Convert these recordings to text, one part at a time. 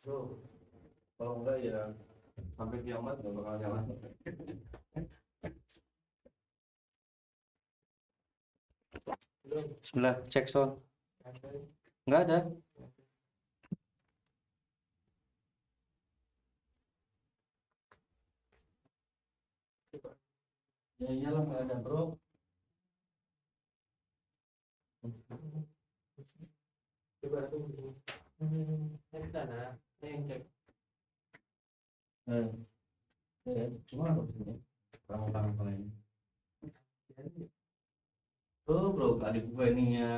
Bro, kalau enggak ya sampai kiamat nggak bakal nyala. Sebelah cek sound. Nggak ada. Ya iyalah nggak ada bro. Coba tunggu. Cek sana. Yang cek. Cuma apa sih? Orang-orang ini. Oh bro, adik gue ini ya.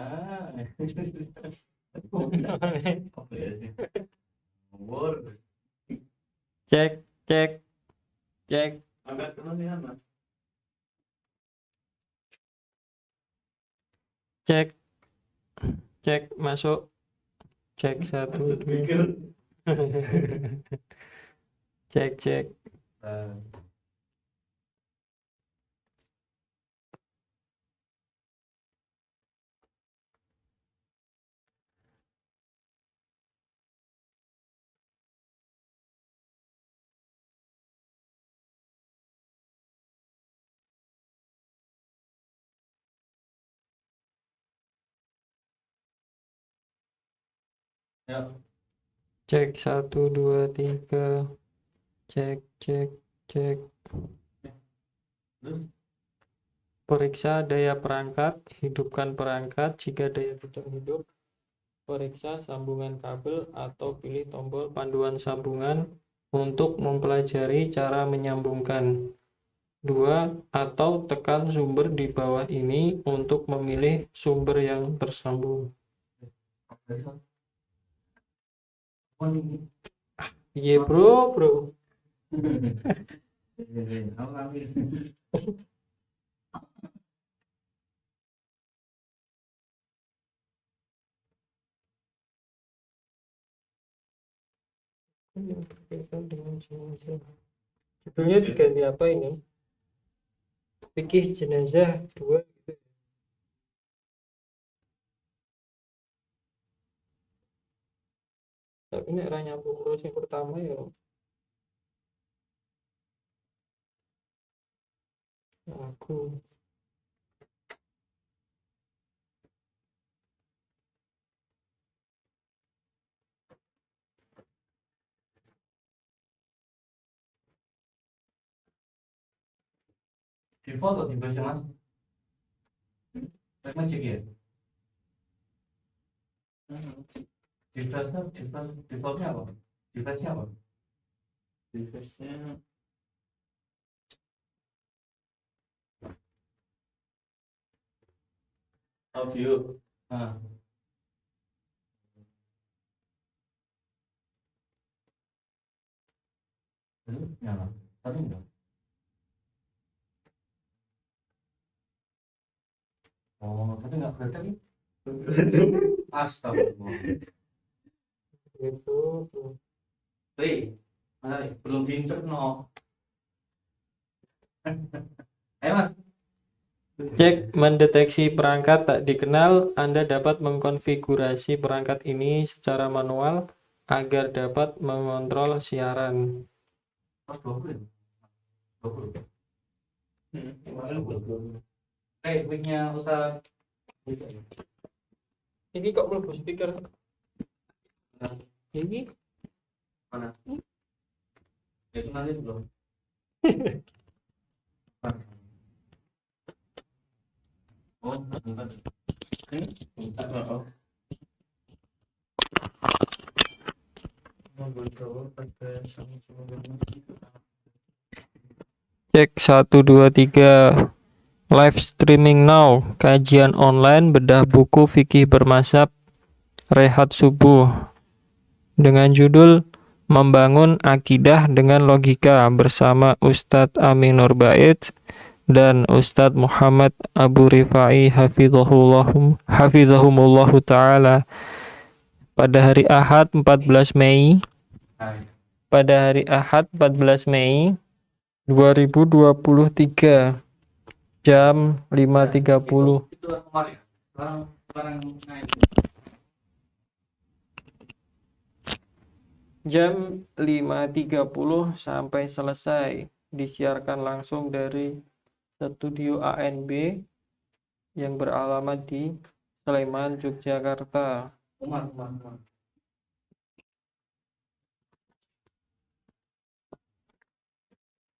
Apa ya sih? Ngawur. Cek, cek, cek. Angkat kenal nih mas. Cek, cek masuk. Cek 1, 2. Pikir. Cek, cek. Ya. Cek 1, 2, 3. Cek, cek, cek. Terus? Periksa daya perangkat, hidupkan perangkat jika daya tidak hidup. Periksa sambungan kabel atau pilih tombol panduan sambungan untuk mempelajari cara menyambungkan. 2. Atau tekan sumber di bawah ini untuk memilih sumber yang tersambung. Oh ini. Iya bro, bro. Aku ambil. Yang berkaitan dengan jenazah. Judulnya diganti apa ini? Fikih jenazah 2. Tapi ini orang nyambung terus yang pertama ya. Aku. Di foto di bawah mas. Saya ngecek ya. Di flashnya, di flashnya apa? Di flashnya apa? Di flashnya audio. Nah, nyala. Tapi enggak. Oh, tapi enggak berarti nih. Astagfirullah. Itu. Mas Ali, belum diinjek no. Ayo mas. Cek mendeteksi perangkat tak dikenal. Anda dapat mengkonfigurasi perangkat ini secara manual agar dapat mengontrol siaran. Mas 20. 20. Kemarin 20. Mic-nya usah. ini kok mlebu speaker? Ini Mana? Itu nanti belum. Oh, bukan. Oh. cek 1, 2, 3. Live streaming now. Kajian online bedah buku fikih bermazhab rehat subuh dengan judul Membangun Akidah dengan Logika bersama Ustadz Aminur Bait dan Ustadz Muhammad Abu Rifai hafizahumullahu ta'ala pada hari Ahad 14 Mei pada hari Ahad 14 Mei 2023 jam 5.30. Itu kemarin. Sekarang naik. jam 5.30 sampai selesai. Disiarkan langsung dari Studio ANB yang beralamat di Sleman, Yogyakarta. Umar, Umar, Umar.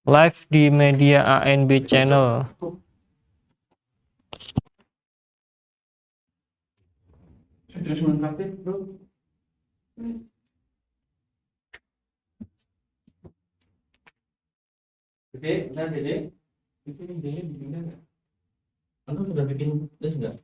Live di media ANB Channel. Terus melengkapi, bro. Dede, benar Dede? Itu yang Dede bikinnya nggak? Anda sudah bikin tes nggak?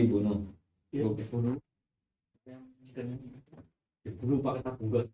dibunuh. Ya, dibunuh. Dibunuh pakai tabung gas.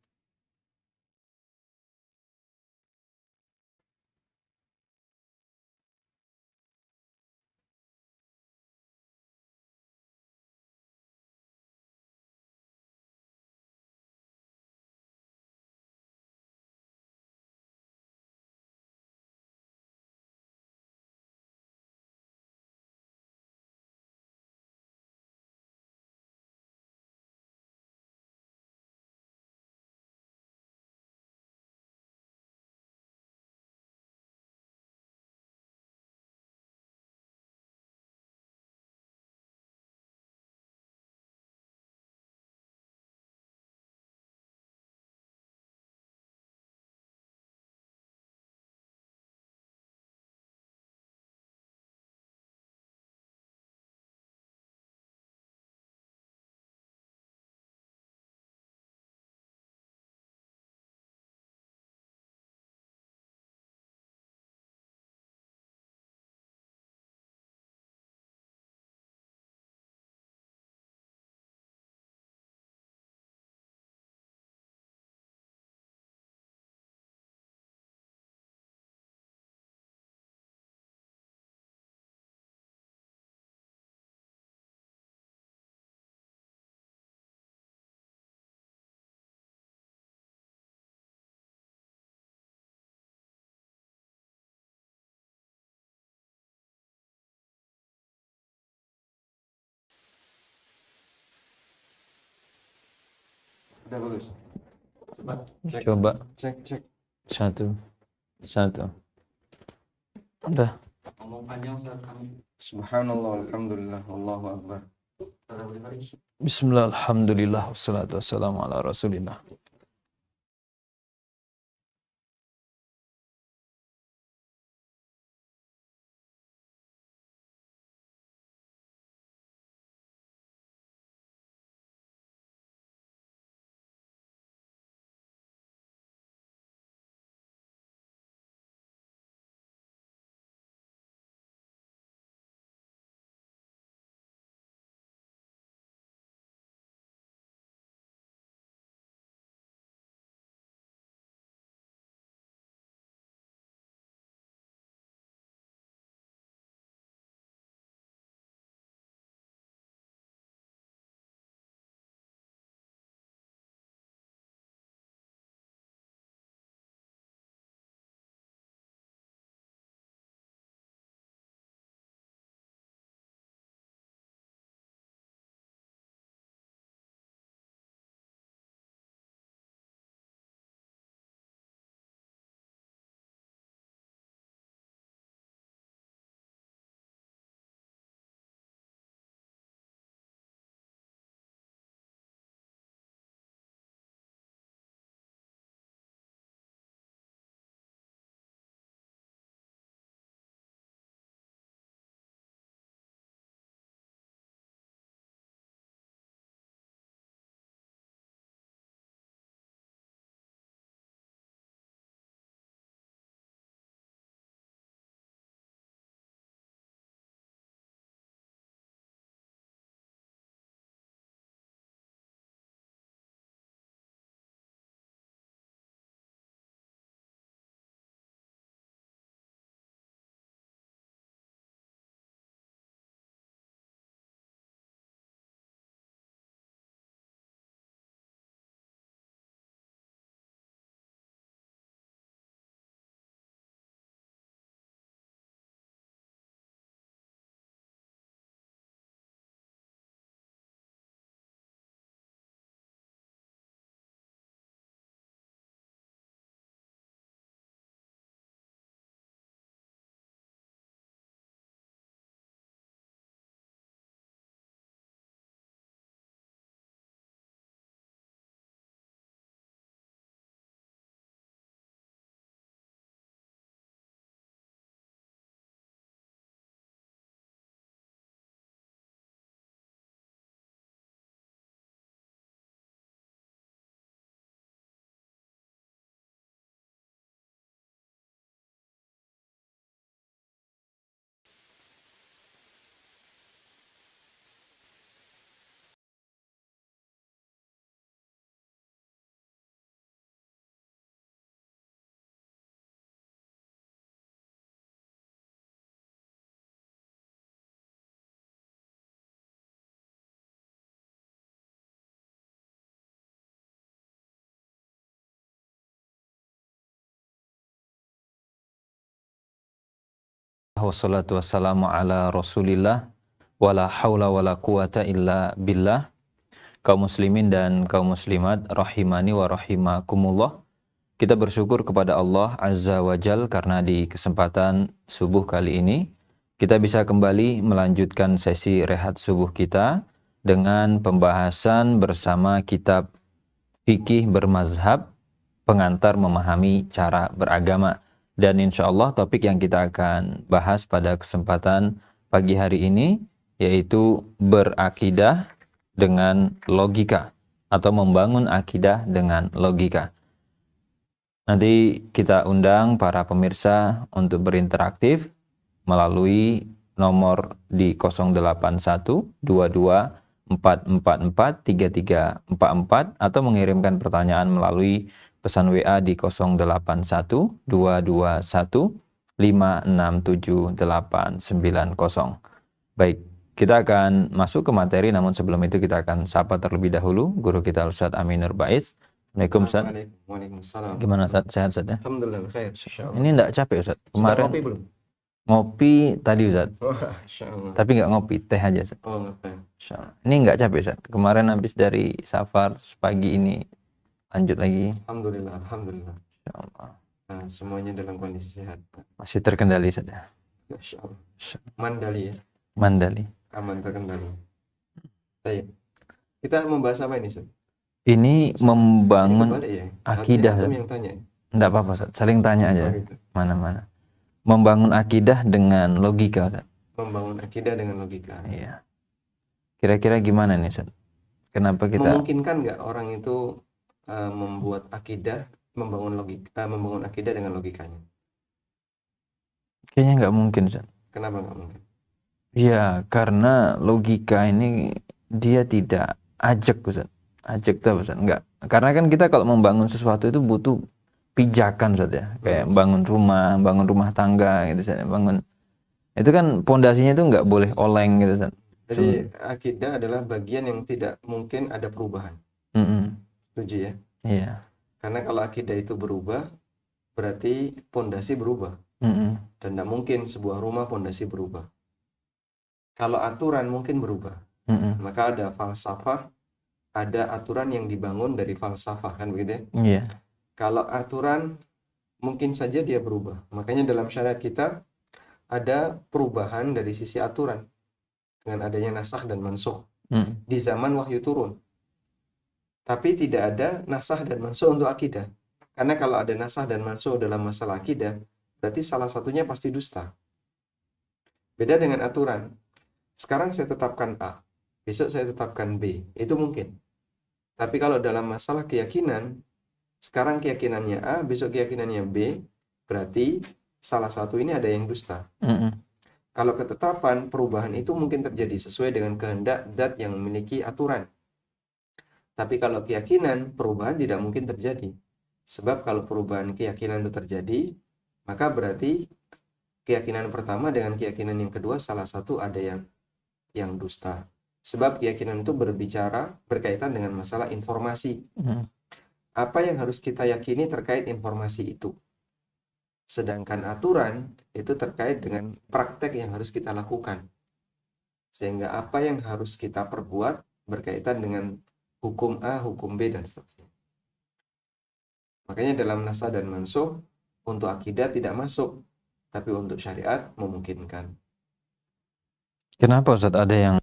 Udah bagus. Coba Cek. satu. Udah. Ngomong panjang saat kami. Subhanallah, alhamdulillah, Allahu akbar. Bismillah, alhamdulillah, wassalatu wassalamu ala rasulillah. Wassalatu wassalamu ala rasulillah wala haula wala quwata illa billah. Kaum muslimin dan kaum muslimat rahimani wa rahimakumullah. Kita bersyukur kepada Allah Azza wa Jal karena di kesempatan subuh kali ini kita bisa kembali melanjutkan sesi rehat subuh kita dengan pembahasan bersama kitab Fikih Bermazhab, pengantar memahami cara beragama. Dan insya Allah topik yang kita akan bahas pada kesempatan pagi hari ini yaitu berakidah dengan logika atau membangun akidah dengan logika. Nanti kita undang para pemirsa untuk berinteraktif melalui nomor di 081 22 444 3344 atau mengirimkan pertanyaan melalui pesan WA di 081 221 567 890. Baik, kita akan masuk ke materi, namun sebelum itu kita akan sapa terlebih dahulu guru kita Ustaz Aminur Baiz. Assalamualaikum Ustaz. Waalaikumsalam. Gimana Ustaz? Sehat Ustaz ya? Alhamdulillah khair, insyaallah. Ini enggak capek Ustaz? Kemarin Sudah kopi belum? ngopi tadi Ustaz, Oh, insyaallah. tapi enggak ngopi, teh aja Ustaz. Oh, ngapain? Insyaallah. Ini enggak capek Ustaz? Kemarin habis dari safar, pagi ini lanjut lagi. Alhamdulillah, alhamdulillah. Insyaallah. Nah, semuanya dalam kondisi sehat. Masih terkendali Ustaz ya? Insyaallah. Mandali ya, Mandali. aman terkendali. Baik. Kita membahas apa ini, Ustaz? Ini Ini membangun kebalik ya? akidah, Harusnya Ustaz. antum yang tanya. Enggak apa-apa Ustaz, saling tanya aja. Oh, gitu. Mana-mana. Membangun akidah dengan logika Ustaz. Membangun akidah dengan logika. Iya. Kira-kira gimana nih Ustaz? Kenapa kita Memungkinkan nggak orang itu membuat akidah, membangun akidah dengan logikanya? kayaknya nggak mungkin Ustaz? Kenapa nggak mungkin? Ya, karena logika ini dia tidak ajak Ustaz. Ajak tuh Ustaz, enggak. Karena kan kita kalau membangun sesuatu itu butuh pijakan Ustaz ya. Kayak bangun rumah tangga gitu Ustaz. Bangun itu kan pondasinya itu nggak boleh oleng gitu Ustaz. Jadi akidah adalah bagian yang tidak mungkin ada perubahan. Mm-mm. Setuju ya? Iya. Karena kalau akidah itu berubah, berarti pondasi berubah. Mm-mm. Dan tidak mungkin sebuah rumah pondasi berubah. Kalau aturan mungkin berubah. Mm-mm. Maka ada falsafah, ada aturan yang dibangun dari falsafah, kan begitu ya? Iya. Kalau aturan mungkin saja dia berubah. Makanya dalam syariat kita ada perubahan dari sisi aturan dengan adanya nasakh dan mansukh Mm. di zaman wahyu turun. Tapi tidak ada nasakh dan mansukh untuk akidah. Karena kalau ada nasakh dan mansukh dalam masalah akidah, berarti salah satunya pasti dusta. Beda dengan aturan. Sekarang saya tetapkan A, besok saya tetapkan B. Itu mungkin. Tapi kalau dalam masalah keyakinan, sekarang keyakinannya A, besok keyakinannya B, berarti salah satu ini ada yang dusta. Mm-mm. Kalau ketetapan, perubahan itu mungkin terjadi sesuai dengan kehendak zat yang memiliki aturan. Tapi kalau keyakinan, perubahan tidak mungkin terjadi. Sebab kalau perubahan keyakinan itu terjadi, maka berarti keyakinan pertama dengan keyakinan yang kedua salah satu ada yang dusta. Sebab keyakinan itu berkaitan dengan masalah informasi. Mm. Apa yang harus kita yakini terkait informasi itu. Sedangkan aturan itu terkait dengan praktek yang harus kita lakukan. Sehingga apa yang harus kita perbuat berkaitan dengan hukum A, hukum B, dan seterusnya. Makanya dalam nasakh dan mansukh, untuk akidah tidak masuk. Tapi untuk syariat memungkinkan. Kenapa Ustaz ada yang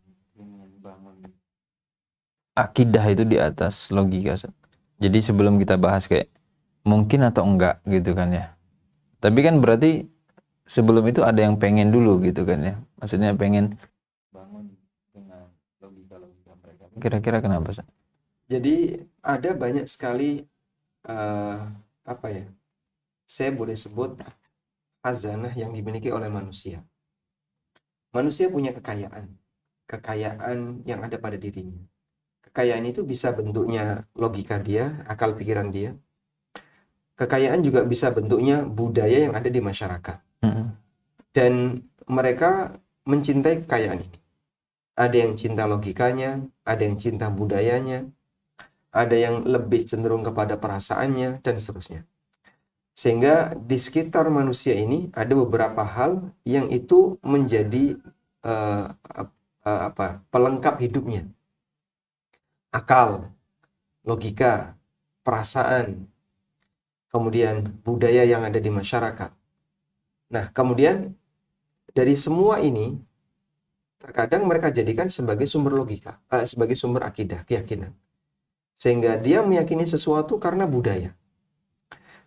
akidah itu di atas logika Ustaz? Jadi sebelum kita bahas kayak mungkin atau enggak gitu kan ya. Tapi kan berarti sebelum itu ada yang pengen dulu gitu kan ya. Maksudnya pengen bangun dengan logika mereka. Kira-kira kenapa Ustaz? Jadi ada banyak sekali saya boleh sebut khazanah yang dimiliki oleh manusia. Manusia punya kekayaan yang ada pada dirinya. Kekayaan itu bisa bentuknya logika dia, akal pikiran dia. Kekayaan juga bisa bentuknya budaya yang ada di masyarakat. Dan mereka mencintai kekayaan ini. Ada yang cinta logikanya, ada yang cinta budayanya, ada yang lebih cenderung kepada perasaannya, dan seterusnya. Sehingga di sekitar manusia ini ada beberapa hal yang itu menjadi pelengkap hidupnya. Akal, logika, perasaan, kemudian budaya yang ada di masyarakat. Nah, kemudian dari semua ini terkadang mereka jadikan sebagai sumber logika, sebagai sumber akidah, keyakinan. Sehingga dia meyakini sesuatu karena budaya.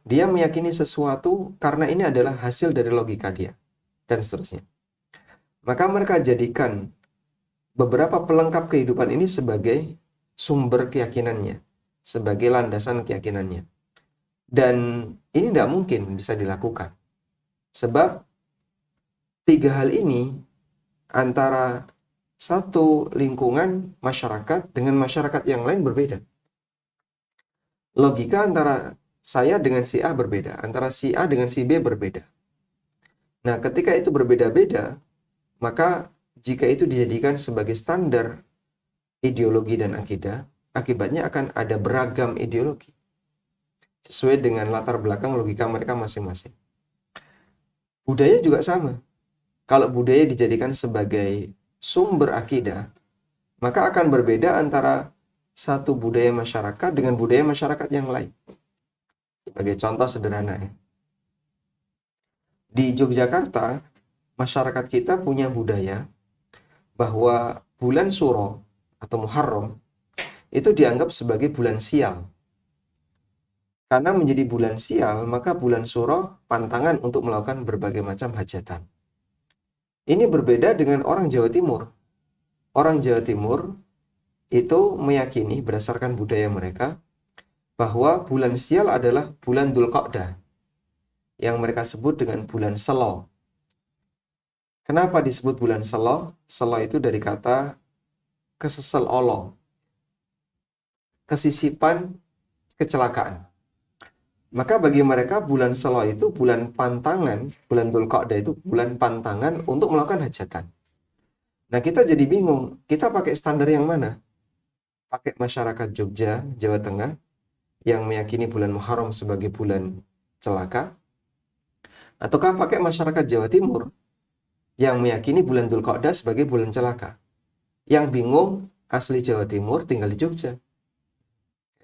Dia meyakini sesuatu karena ini adalah hasil dari logika dia, dan seterusnya. Maka mereka jadikan beberapa pelengkap kehidupan ini sebagai sumber keyakinannya, sebagai landasan keyakinannya. Dan ini tidak mungkin bisa dilakukan. Sebab tiga hal ini antara satu lingkungan masyarakat dengan masyarakat yang lain berbeda. Logika antara saya dengan si A berbeda, antara si A dengan si B berbeda. Nah, ketika itu berbeda-beda, maka jika itu dijadikan sebagai standar ideologi dan akidah, akibatnya akan ada beragam ideologi sesuai dengan latar belakang logika mereka masing-masing. Budaya juga sama. Kalau budaya dijadikan sebagai sumber akidah, maka akan berbeda antara satu budaya masyarakat dengan budaya masyarakat yang lain. Sebagai contoh sederhana ya. Di Yogyakarta, masyarakat kita punya budaya bahwa bulan Suro atau Muharram itu dianggap sebagai bulan sial. Karena menjadi bulan sial, maka bulan Suro pantangan untuk melakukan berbagai macam hajatan. Ini berbeda dengan orang Jawa Timur. Orang Jawa Timur itu meyakini berdasarkan budaya mereka bahwa bulan sial adalah bulan Dzulqa'dah yang mereka sebut dengan bulan Selo. Kenapa disebut bulan Selo? Selo itu dari kata kesesel olo, kesisipan, kecelakaan. Maka bagi mereka bulan Selo itu bulan pantangan, bulan Dzulqa'dah itu bulan pantangan untuk melakukan hajatan. Nah, kita jadi bingung, kita pakai standar yang mana? Pakai masyarakat Jogja, Jawa Tengah, yang meyakini bulan Muharram sebagai bulan celaka, ataukah pakai masyarakat Jawa Timur yang meyakini bulan Dzulqa'dah sebagai bulan celaka? Yang bingung asli Jawa Timur tinggal di Jogja.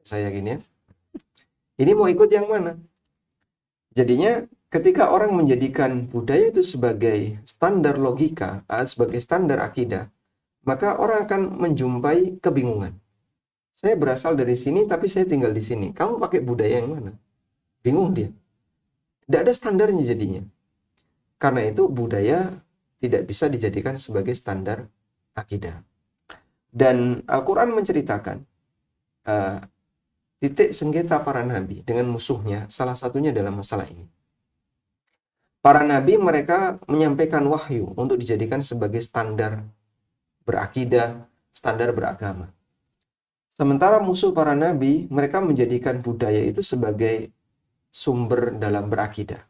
Saya gini ya. Ini mau ikut yang mana? Jadinya ketika orang menjadikan budaya itu sebagai standar logika, sebagai standar akidah, maka orang akan menjumpai kebingungan. Saya berasal dari sini, tapi saya tinggal di sini. Kamu pakai budaya yang mana? Bingung dia. Tidak ada standarnya jadinya. Karena itu budaya tidak bisa dijadikan sebagai standar akidah. Dan Al-Quran menceritakan titik sengketa para nabi dengan musuhnya, salah satunya dalam masalah ini. Para nabi mereka menyampaikan wahyu untuk dijadikan sebagai standar berakidah, standar beragama. Sementara musuh para nabi, mereka menjadikan budaya itu sebagai sumber dalam berakidah.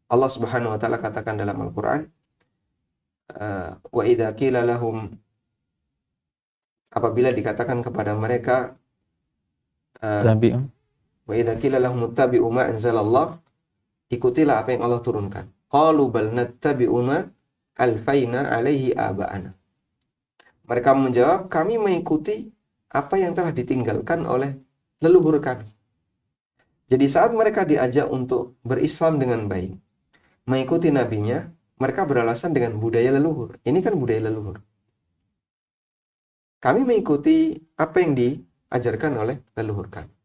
Allah Subhanahu wa taala katakan dalam Al-Qur'an, wa idza qila lahum, apabila dikatakan kepada mereka wa idza qila lahum ittabi'u ma anzalallah, ikutilah apa yang Allah turunkan. Qalu bal nattabi'u ma alfaina alaihi aba'ana. Mereka menjawab, kami mengikuti apa yang telah ditinggalkan oleh leluhur kami. Jadi saat mereka diajak untuk berislam dengan baik, mengikuti nabinya, mereka beralasan dengan budaya leluhur. Ini kan budaya leluhur. Kami mengikuti apa yang diajarkan oleh leluhur kami.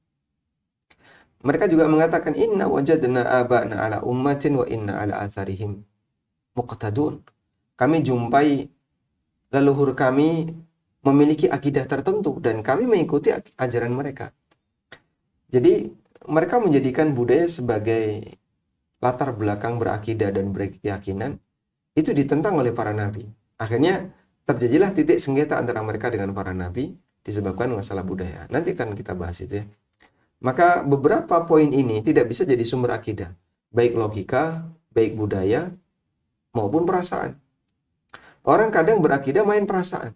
Mereka juga mengatakan, inna wajadna aba'na ala ummatin wa inna ala atharihim muqtadun. Kami jumpai leluhur kami memiliki akidah tertentu dan kami mengikuti ajaran mereka. Jadi mereka menjadikan budaya sebagai latar belakang berakidah dan berkeyakinan itu ditentang oleh para nabi. Akhirnya terjadilah titik sengketa antara mereka dengan para nabi disebabkan masalah budaya. Nanti akan kita bahas itu ya. Maka beberapa poin ini tidak bisa jadi sumber akidah, baik logika, baik budaya maupun perasaan. Orang kadang berakidah main perasaan.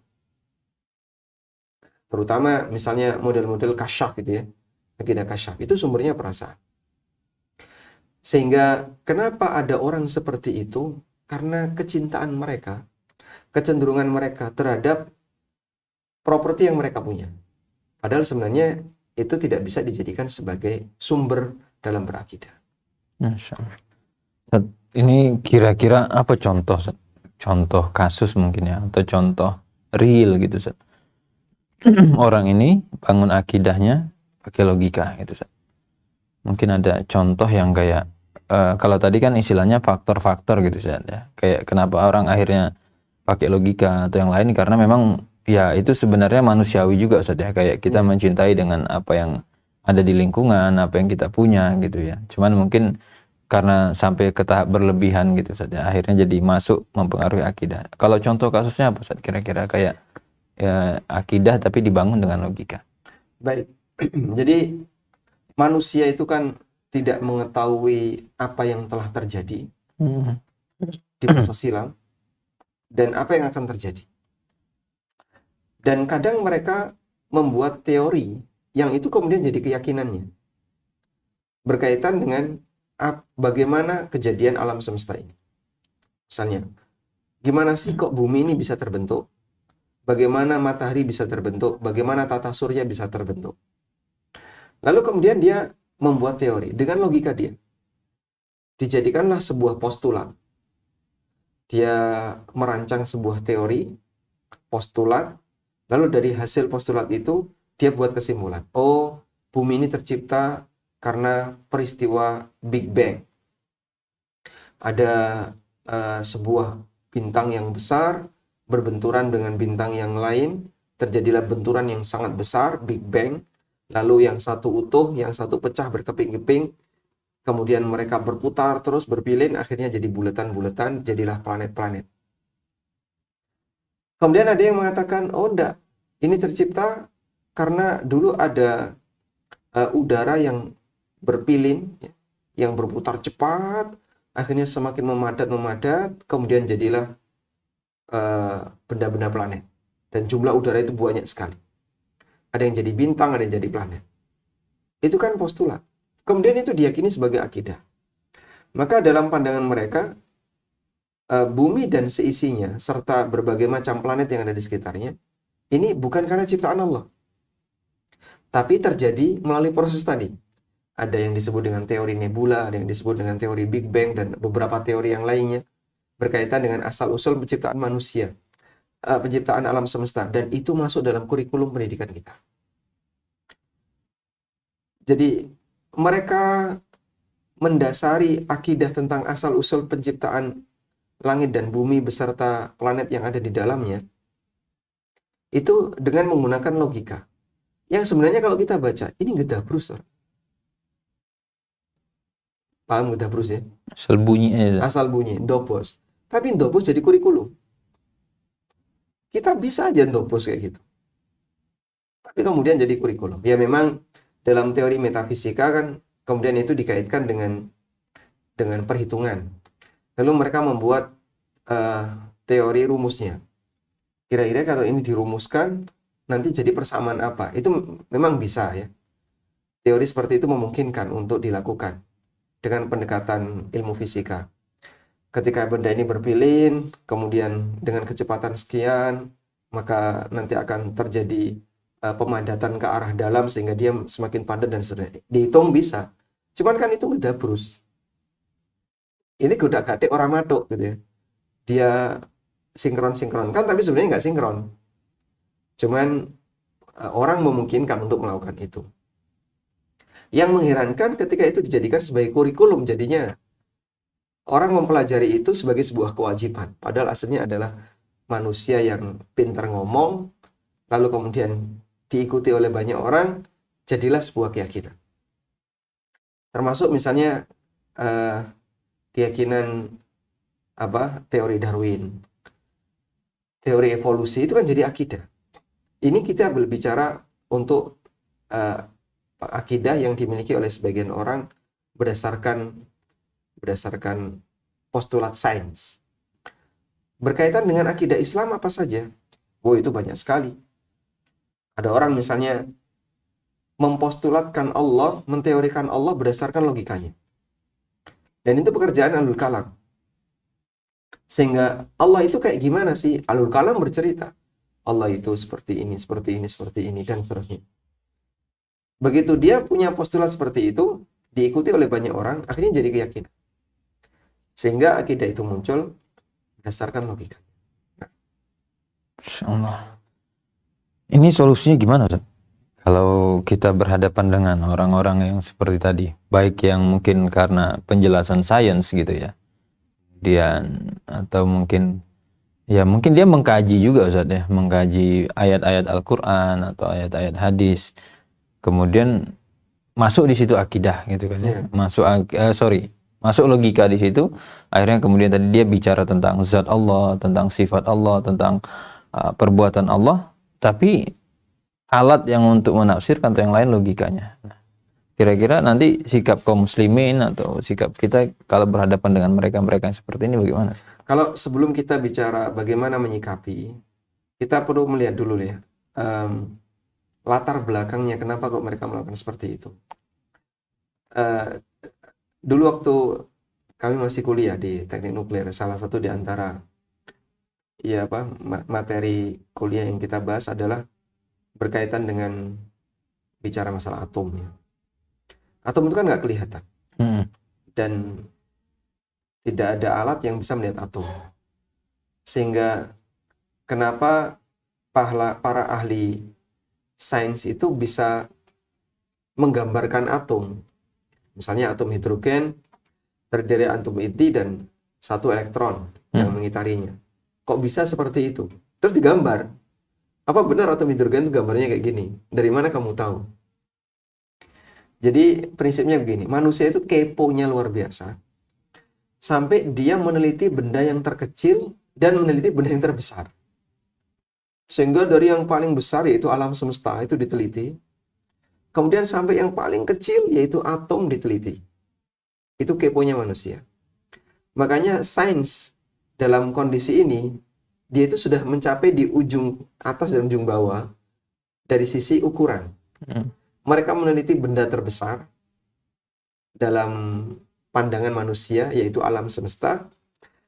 Terutama misalnya model-model kasyaf gitu ya. Akidah kasyaf itu sumbernya perasaan. Sehingga kenapa ada orang seperti itu? Karena kecintaan mereka, kecenderungan mereka terhadap properti yang mereka punya. Padahal sebenarnya itu tidak bisa dijadikan sebagai sumber dalam berakidah. Masya Allah. Ustaz, ini kira-kira apa contoh, Ustaz? Contoh kasus mungkin ya, atau contoh real gitu, Ustaz. Orang ini bangun akidahnya pakai logika gitu, Ustaz. Mungkin ada contoh yang kayak kalau tadi kan istilahnya faktor-faktor gitu, Ustaz, ya. Kayak kenapa orang akhirnya pakai logika atau yang lain, karena memang ya itu sebenarnya manusiawi juga, Ustaz, ya. Kayak kita mencintai dengan apa yang ada di lingkungan, apa yang kita punya gitu ya. Cuman mungkin karena sampai ke tahap berlebihan gitu, Ustaz, ya, akhirnya jadi masuk mempengaruhi akidah. Kalau contoh kasusnya apa, Ustaz? Kira-kira kayak ya, akidah tapi dibangun dengan logika. Baik. Jadi manusia itu kan tidak mengetahui apa yang telah terjadi di masa silam dan apa yang akan terjadi. Dan kadang mereka membuat teori yang itu kemudian jadi keyakinannya. Berkaitan dengan bagaimana kejadian alam semesta ini. Misalnya, gimana sih kok bumi ini bisa terbentuk? Bagaimana matahari bisa terbentuk? Bagaimana tata surya bisa terbentuk? Lalu kemudian dia membuat teori dengan logika dia. Dijadikanlah sebuah postulat. Dia merancang sebuah teori, postulat, lalu dari hasil postulat itu dia buat kesimpulan. Oh, bumi ini tercipta karena peristiwa Big Bang. Ada sebuah bintang yang besar berbenturan dengan bintang yang lain, terjadilah benturan yang sangat besar, Big Bang. Lalu yang satu utuh, yang satu pecah berkeping-keping. Kemudian mereka berputar terus, berpilin, akhirnya jadi bulatan-bulatan, jadilah planet-planet. Kemudian ada yang mengatakan, oh enggak, ini tercipta karena dulu ada udara yang berpilin, yang berputar cepat, akhirnya semakin memadat, kemudian jadilah benda-benda planet. Dan jumlah udara itu banyak sekali. Ada yang jadi bintang, ada yang jadi planet. Itu kan postulat. Kemudian itu diyakini sebagai akidah. Maka dalam pandangan mereka, bumi dan seisinya, serta berbagai macam planet yang ada di sekitarnya, ini bukan karena ciptaan Allah. Tapi terjadi melalui proses tadi. Ada yang disebut dengan teori nebula, ada yang disebut dengan teori Big Bang, dan beberapa teori yang lainnya berkaitan dengan asal-usul penciptaan manusia, penciptaan alam semesta, dan itu masuk dalam kurikulum pendidikan kita. Jadi mereka mendasari akidah tentang asal-usul penciptaan langit dan bumi beserta planet yang ada di dalamnya itu dengan menggunakan logika. Yang sebenarnya kalau kita baca, ini gedabrus. Paham gedabrus ya? Asal bunyi. Asal bunyi, ndobos. Tapi ndobos jadi kurikulum. Kita bisa aja ndobos kayak gitu. Tapi kemudian jadi kurikulum. Ya memang dalam teori metafisika kan kemudian itu dikaitkan dengan perhitungan. Lalu mereka membuat teori rumusnya. Kira-kira kalau ini dirumuskan nanti jadi persamaan apa? Itu memang bisa ya. Teori seperti itu memungkinkan untuk dilakukan dengan pendekatan ilmu fisika. Ketika benda ini berpilin, kemudian dengan kecepatan sekian, maka nanti akan terjadi pemadatan ke arah dalam sehingga dia semakin padat dan seterusnya. Dihitung bisa. Cuman kan itu gedabrus. Ini godak-gadik orang matuk gitu ya. Dia sinkron-sinkron kan, tapi sebenarnya nggak sinkron. Cuman orang memungkinkan untuk melakukan itu. Yang mengherankan ketika itu dijadikan sebagai kurikulum, jadinya orang mempelajari itu sebagai sebuah kewajiban. Padahal aslinya adalah manusia yang pintar ngomong, lalu kemudian diikuti oleh banyak orang, jadilah sebuah keyakinan. Termasuk misalnya keyakinan teori Darwin, teori evolusi itu kan jadi akidah. Ini kita berbicara untuk akidah yang dimiliki oleh sebagian orang berdasarkan postulat sains. Berkaitan dengan akidah Islam apa saja? Oh, itu banyak sekali. Ada orang misalnya mempostulatkan Allah, menteorikan Allah berdasarkan logikanya. Dan itu pekerjaan Ahlul Kalam. Sehingga Allah itu kayak gimana sih? Ahlul Kalam bercerita. Allah itu seperti ini, seperti ini, seperti ini, dan seterusnya. Begitu dia punya postulat seperti itu, diikuti oleh banyak orang, akhirnya jadi keyakinan. Sehingga akidah itu muncul berdasarkan logika. Masya Allah. Ini solusinya gimana, Ustaz? Kalau kita berhadapan dengan orang-orang yang seperti tadi, baik yang mungkin karena penjelasan sains gitu ya, atau mungkin dia mengkaji juga, Ustaz ya, mengkaji ayat-ayat Al-Quran atau ayat-ayat hadis, kemudian masuk di situ akidah gitu kan ya, masuk logika di situ, akhirnya kemudian tadi dia bicara tentang zat Allah, tentang sifat Allah, tentang perbuatan Allah, tapi alat yang untuk menafsirkan atau yang lain logikanya. Nah, kira-kira nanti sikap kaum muslimin atau sikap kita kalau berhadapan dengan mereka-mereka yang seperti ini bagaimana? Kalau sebelum kita bicara bagaimana menyikapi, kita perlu melihat dulu ya, latar belakangnya kenapa kok mereka melakukan seperti itu. Dulu waktu kami masih kuliah di teknik nuklir, salah satu di antara materi kuliah yang kita bahas adalah berkaitan dengan bicara masalah atom ya. Atom itu kan nggak kelihatan dan tidak ada alat yang bisa melihat atom, sehingga kenapa para ahli sains itu bisa menggambarkan atom, misalnya atom hidrogen terdiri dari atom inti dan satu elektron yang mengitarinya. Kok bisa seperti itu? Terus digambar. Apa benar atom hidrogen itu gambarnya kayak gini? Dari mana kamu tahu? Jadi prinsipnya begini, manusia itu keponya luar biasa. Sampai dia meneliti benda yang terkecil dan meneliti benda yang terbesar. Sehingga dari yang paling besar yaitu alam semesta itu diteliti. Kemudian sampai yang paling kecil yaitu atom diteliti. Itu keponya manusia. Makanya sains dalam kondisi ini, dia itu sudah mencapai di ujung atas dan ujung bawah dari sisi ukuran. Mereka meneliti benda terbesar dalam pandangan manusia, yaitu alam semesta,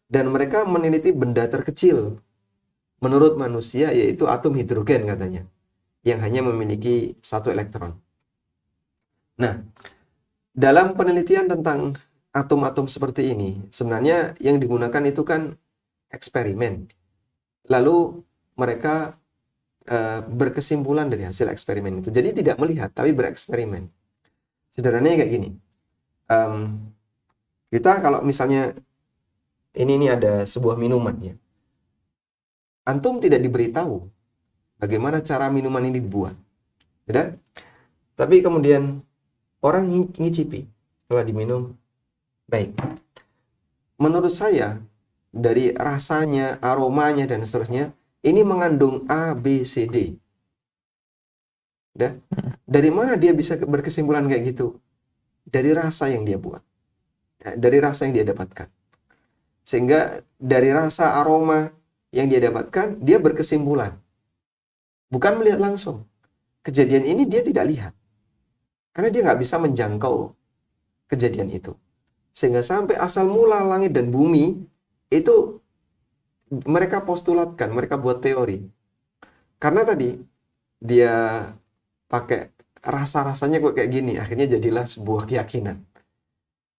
dan mereka meneliti benda terkecil menurut manusia, yaitu atom hidrogen katanya, yang hanya memiliki satu elektron. Nah, dalam penelitian tentang atom-atom seperti ini, sebenarnya yang digunakan itu kan eksperimen. Lalu mereka berkesimpulan dari hasil eksperimen itu. Jadi tidak melihat, tapi bereksperimen. Sederhananya kayak gini. Kita kalau misalnya ini ada sebuah minuman ya. Antum tidak diberitahu bagaimana cara minuman ini dibuat. Tidak? Tapi kemudian orang ngicipi setelah diminum. Baik. Menurut saya, dari rasanya, aromanya, dan seterusnya, ini mengandung A, B, C, D. Dari mana dia bisa berkesimpulan kayak gitu? Dari rasa yang dia buat. Dari rasa yang dia dapatkan. Sehingga dari rasa, aroma yang dia dapatkan, dia berkesimpulan. Bukan melihat langsung. Kejadian ini dia tidak lihat. Karena dia nggak bisa menjangkau kejadian itu. Sehingga sampai asal mula langit dan bumi, itu mereka postulatkan, mereka buat teori. Karena tadi dia pakai rasa-rasanya kok kayak gini, akhirnya jadilah sebuah keyakinan.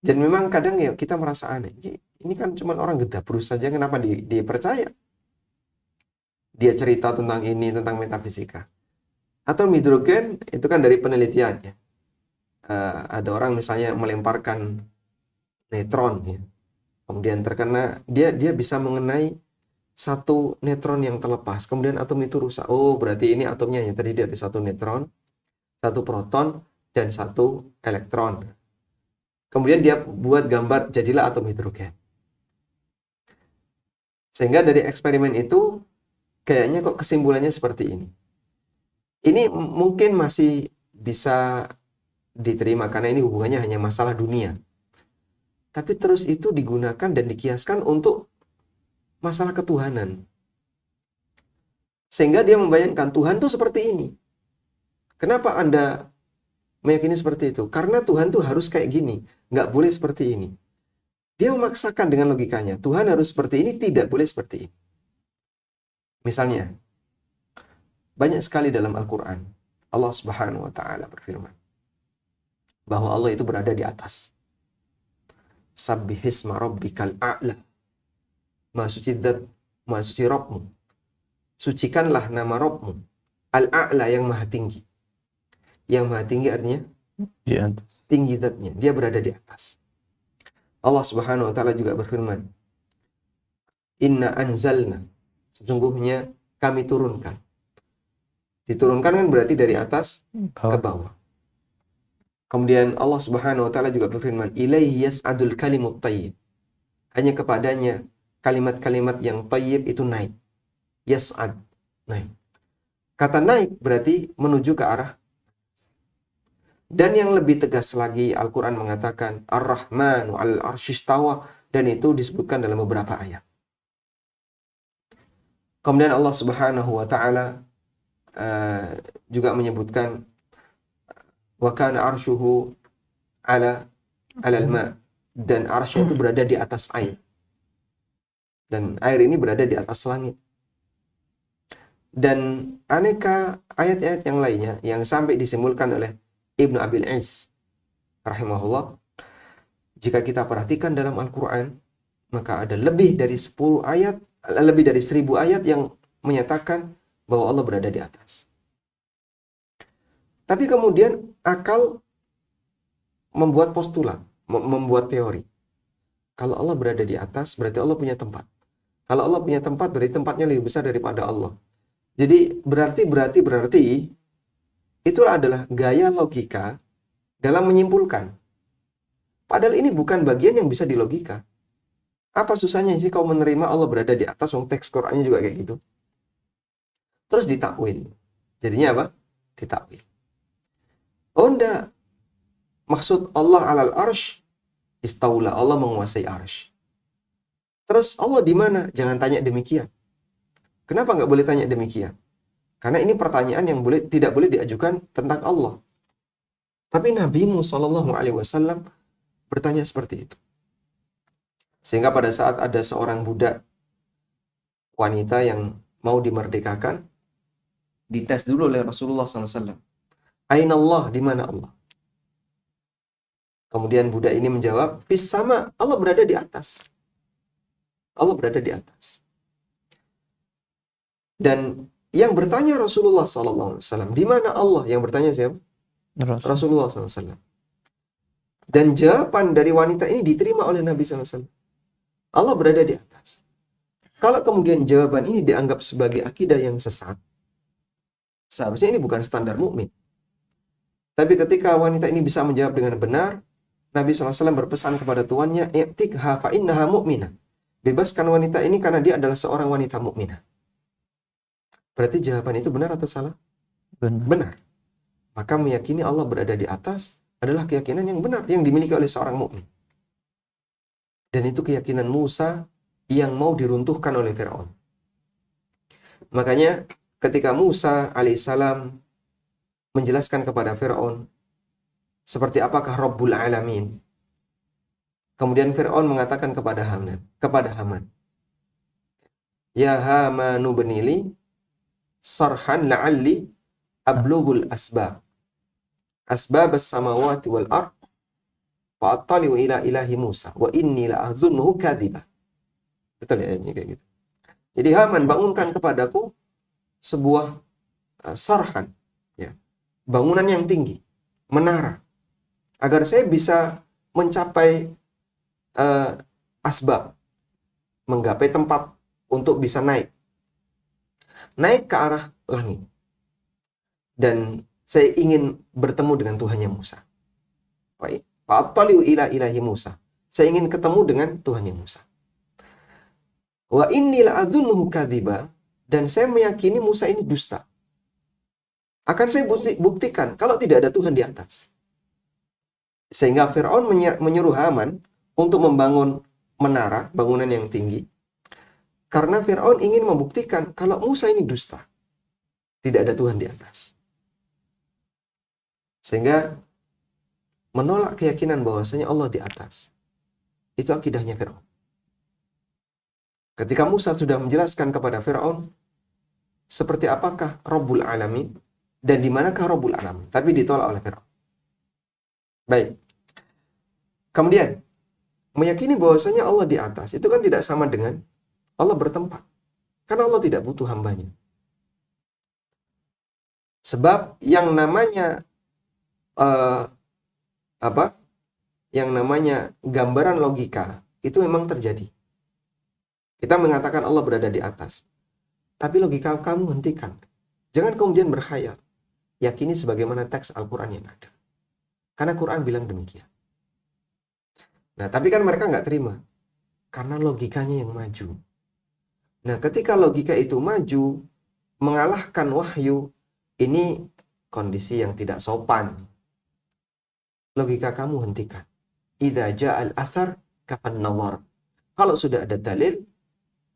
Dan memang kadang ya kita merasa aneh. Ini kan cuma orang gedabrus saja, kenapa dipercaya? Dia cerita tentang ini, tentang metafisika. Atom hidrogen itu kan dari penelitiannya. Ada orang misalnya melemparkan neutron ya. Kemudian terkena, dia bisa mengenai satu neutron yang terlepas. Kemudian atom itu rusak. Oh, berarti ini atomnya yang terdiri dari satu neutron, satu proton, dan satu elektron. Kemudian dia buat gambar, jadilah atom hidrogen. Sehingga dari eksperimen itu, kayaknya kok kesimpulannya seperti ini. Ini mungkin masih bisa diterima, karena ini hubungannya hanya masalah dunia. Tapi terus itu digunakan dan dikiaskan untuk masalah ketuhanan. Sehingga dia membayangkan Tuhan tuh seperti ini. Kenapa Anda meyakini seperti itu? Karena Tuhan tuh harus kayak gini. Nggak boleh seperti ini. Dia memaksakan dengan logikanya. Tuhan harus seperti ini, tidak boleh seperti ini. Misalnya, banyak sekali dalam Al-Quran, Allah Subhanahu wa Ta'ala berfirman bahwa Allah itu berada di atas. Sabbihisma rabbikal a'la. Maha suci zat, maha suci Rabbmu. Sucikanlah nama Rabbmu. Al-a'la, yang maha tinggi. Yang maha tinggi artinya Ya. tinggi zatnya. Dia berada di atas. Allah Subhanahu wa Ta'ala juga berfirman, Inna anzalna. Sesungguhnya kami turunkan. Diturunkan kan berarti dari atas ke bawah. Kemudian Allah Subhanahu wa Ta'ala juga berfirman, Ilaihi yas'adul kalimut thayyib. Hanya kepadanya kalimat-kalimat yang thayyib itu naik. Yas'ad, naik. Kata naik berarti menuju ke arah. Dan yang lebih tegas lagi, Al-Quran mengatakan Ar-Rahmanu al-Arshistawa, dan itu disebutkan dalam beberapa ayat. Kemudian Allah Subhanahu wa Ta'ala juga menyebutkan wa kana arshuhu alal ma, dan arsy itu berada di atas air. Dan air ini berada di atas langit. Dan aneka ayat-ayat yang lainnya yang sampai disimpulkan oleh Ibnu Abil Is rahimahullah, jika kita perhatikan dalam Al-Quran, maka ada lebih dari 10 ayat, lebih dari 1000 ayat yang menyatakan bahwa Allah berada di atas. Tapi kemudian akal membuat postulat, membuat teori. Kalau Allah berada di atas, berarti Allah punya tempat. Kalau Allah punya tempat, berarti tempatnya lebih besar daripada Allah. Jadi berarti itulah adalah gaya logika dalam menyimpulkan. Padahal ini bukan bagian yang bisa dilogika. Apa susahnya sih kau menerima Allah berada di atas, wong teks Qur'annya juga kayak gitu. Terus ditakwil. Jadinya apa? Ditakwil. Oh enggak. Maksud Allah alal arsh, istaula, Allah menguasai arsh. Terus Allah di mana? Jangan tanya demikian. Kenapa nggak boleh tanya demikian? Karena ini pertanyaan yang tidak boleh diajukan tentang Allah. Tapi Nabi Shallallahu Alaihi Wasallam bertanya seperti itu. Sehingga pada saat ada seorang budak wanita yang mau dimerdekakan, dites dulu oleh Rasulullah SAW. Aina Allah, di mana Allah? Kemudian budak ini menjawab, fis sama, Allah berada di atas. Allah berada di atas. Dan yang bertanya Rasulullah SAW, di mana Allah? Yang bertanya siapa? Rasulullah SAW. Dan jawaban dari wanita ini diterima oleh Nabi SAW. Allah berada di atas. Kalau kemudian jawaban ini dianggap sebagai akidah yang sesat, seharusnya ini bukan standar mukmin. Tapi ketika wanita ini bisa menjawab dengan benar, Nabi SAW berpesan kepada tuannya, "I'tikha fa innaha mu'minah." Bebaskan wanita ini karena dia adalah seorang wanita mukminah. Berarti jawaban itu benar atau salah? Benar. Maka meyakini Allah berada di atas adalah keyakinan yang benar, yang dimiliki oleh seorang mukmin. Dan itu keyakinan Musa yang mau diruntuhkan oleh Fir'aun. Makanya ketika Musa alaihissalam menjelaskan kepada Fir'aun seperti apakah Rabbul Alamin, kemudian Fir'aun mengatakan kepada Haman, "Ya Hamanu benili sarhan la'alli ablughul asbab as-samawati wal ard fa'attali'u ila ilahi Musa wa inni la'azunnuhu kadhiba." Betul ya ayatnya kayak gitu. Jadi Haman, bangunkan kepadaku sebuah sarhan, ya, bangunan yang tinggi, menara, agar saya bisa mencapai asbab, menggapai tempat untuk bisa naik ke arah langit. Dan saya ingin bertemu dengan Tuhannya Musa. Baik. Fa'attali'u ila ilahi Musa. Saya ingin ketemu dengan Tuhannya Musa. Wa inni la'adzunuhu kadziba, dan saya meyakini Musa ini dusta. Akan saya buktikan kalau tidak ada Tuhan di atas. Sehingga Fir'aun menyuruh Haman untuk membangun menara, bangunan yang tinggi. Karena Fir'aun ingin membuktikan kalau Musa ini dusta. Tidak ada Tuhan di atas. Sehingga menolak keyakinan bahwasanya Allah di atas. Itu akidahnya Fir'aun. Ketika Musa sudah menjelaskan kepada Fir'aun seperti apakah Rabbul Alamin dan di manakah Rabbul Alamin, tapi ditolak oleh Fir'aun. Baik. Kemudian meyakini bahwasanya Allah di atas itu kan tidak sama dengan Allah bertempat. Karena Allah tidak butuh hambanya. Sebab yang namanya yang namanya gambaran logika itu memang terjadi. Kita mengatakan Allah berada di atas. Tapi logika kamu hentikan. Jangan kemudian berkhayal. Yakini sebagaimana teks Al-Quran yang ada. Karena Quran bilang demikian. Nah, tapi kan mereka nggak terima. Karena logikanya yang maju. Nah, ketika logika itu maju, mengalahkan wahyu, ini kondisi yang tidak sopan. Logika kamu hentikan. Idza ja'al athar kafan nawar. Kalau sudah ada dalil,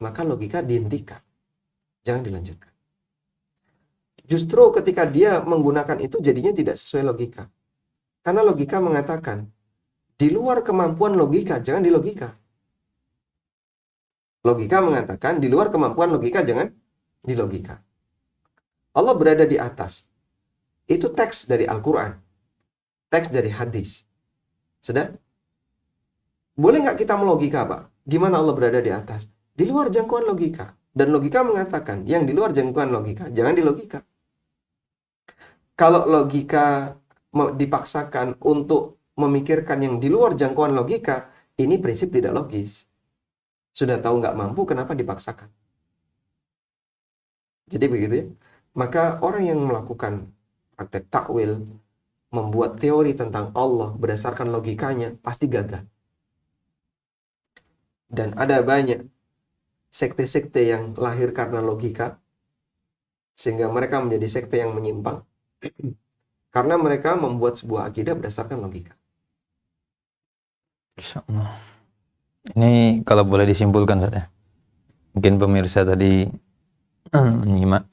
maka logika dihentikan. Jangan dilanjutkan. Justru ketika dia menggunakan itu jadinya tidak sesuai logika. Karena logika mengatakan, di luar kemampuan logika, jangan di logika. Logika mengatakan, di luar kemampuan logika, jangan di logika. Allah berada di atas. Itu teks dari Al-Quran. Teks dari hadis. Sudah? Boleh nggak kita melogika, Pak? Gimana Allah berada di atas? Di luar jangkauan logika. Dan logika mengatakan, yang di luar jangkauan logika, jangan di logika. Kalau logika dipaksakan untuk memikirkan yang di luar jangkauan logika, ini prinsip tidak logis. Sudah tahu nggak mampu, kenapa dipaksakan? Jadi begitu ya. Maka orang yang melakukan praktek takwil, membuat teori tentang Allah berdasarkan logikanya, pasti gagal. Dan ada banyak sekte-sekte yang lahir karena logika, sehingga mereka menjadi sekte yang menyimpang, karena mereka membuat sebuah akidah berdasarkan logika. Insyaallah. Ini kalau boleh disimpulkan saja. Mungkin pemirsa tadi menyimak.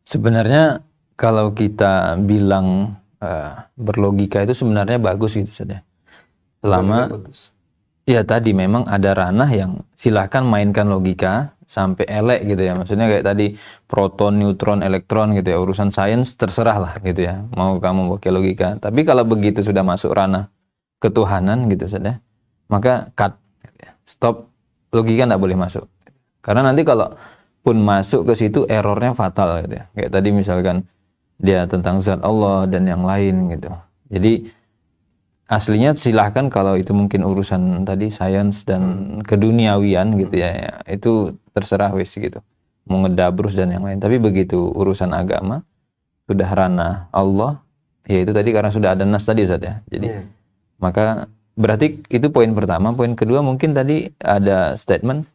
Sebenarnya kalau kita bilang berlogika itu sebenarnya bagus gitu saja. Selama ya tadi memang ada ranah yang silahkan mainkan logika sampai elek gitu ya. Maksudnya kayak tadi proton, neutron, elektron gitu ya. Urusan sains terserah lah gitu ya. Mau kamu pakai logika. Tapi kalau begitu sudah masuk ranah ketuhanan gitu saja, maka cut, stop, logika nggak boleh masuk. Karena nanti kalau pun masuk ke situ errornya fatal gitu ya. Kayak tadi misalkan dia tentang zat Allah dan yang lain gitu. Jadi aslinya silahkan kalau itu mungkin urusan tadi sains dan keduniawian gitu ya, itu terserah wis gitu. Mau ngedabrus dan yang lain. Tapi begitu urusan agama sudah ranah Allah, ya itu tadi karena sudah ada nas tadi Ustaz ya. Jadi maka berarti itu poin pertama. Poin kedua mungkin tadi ada statement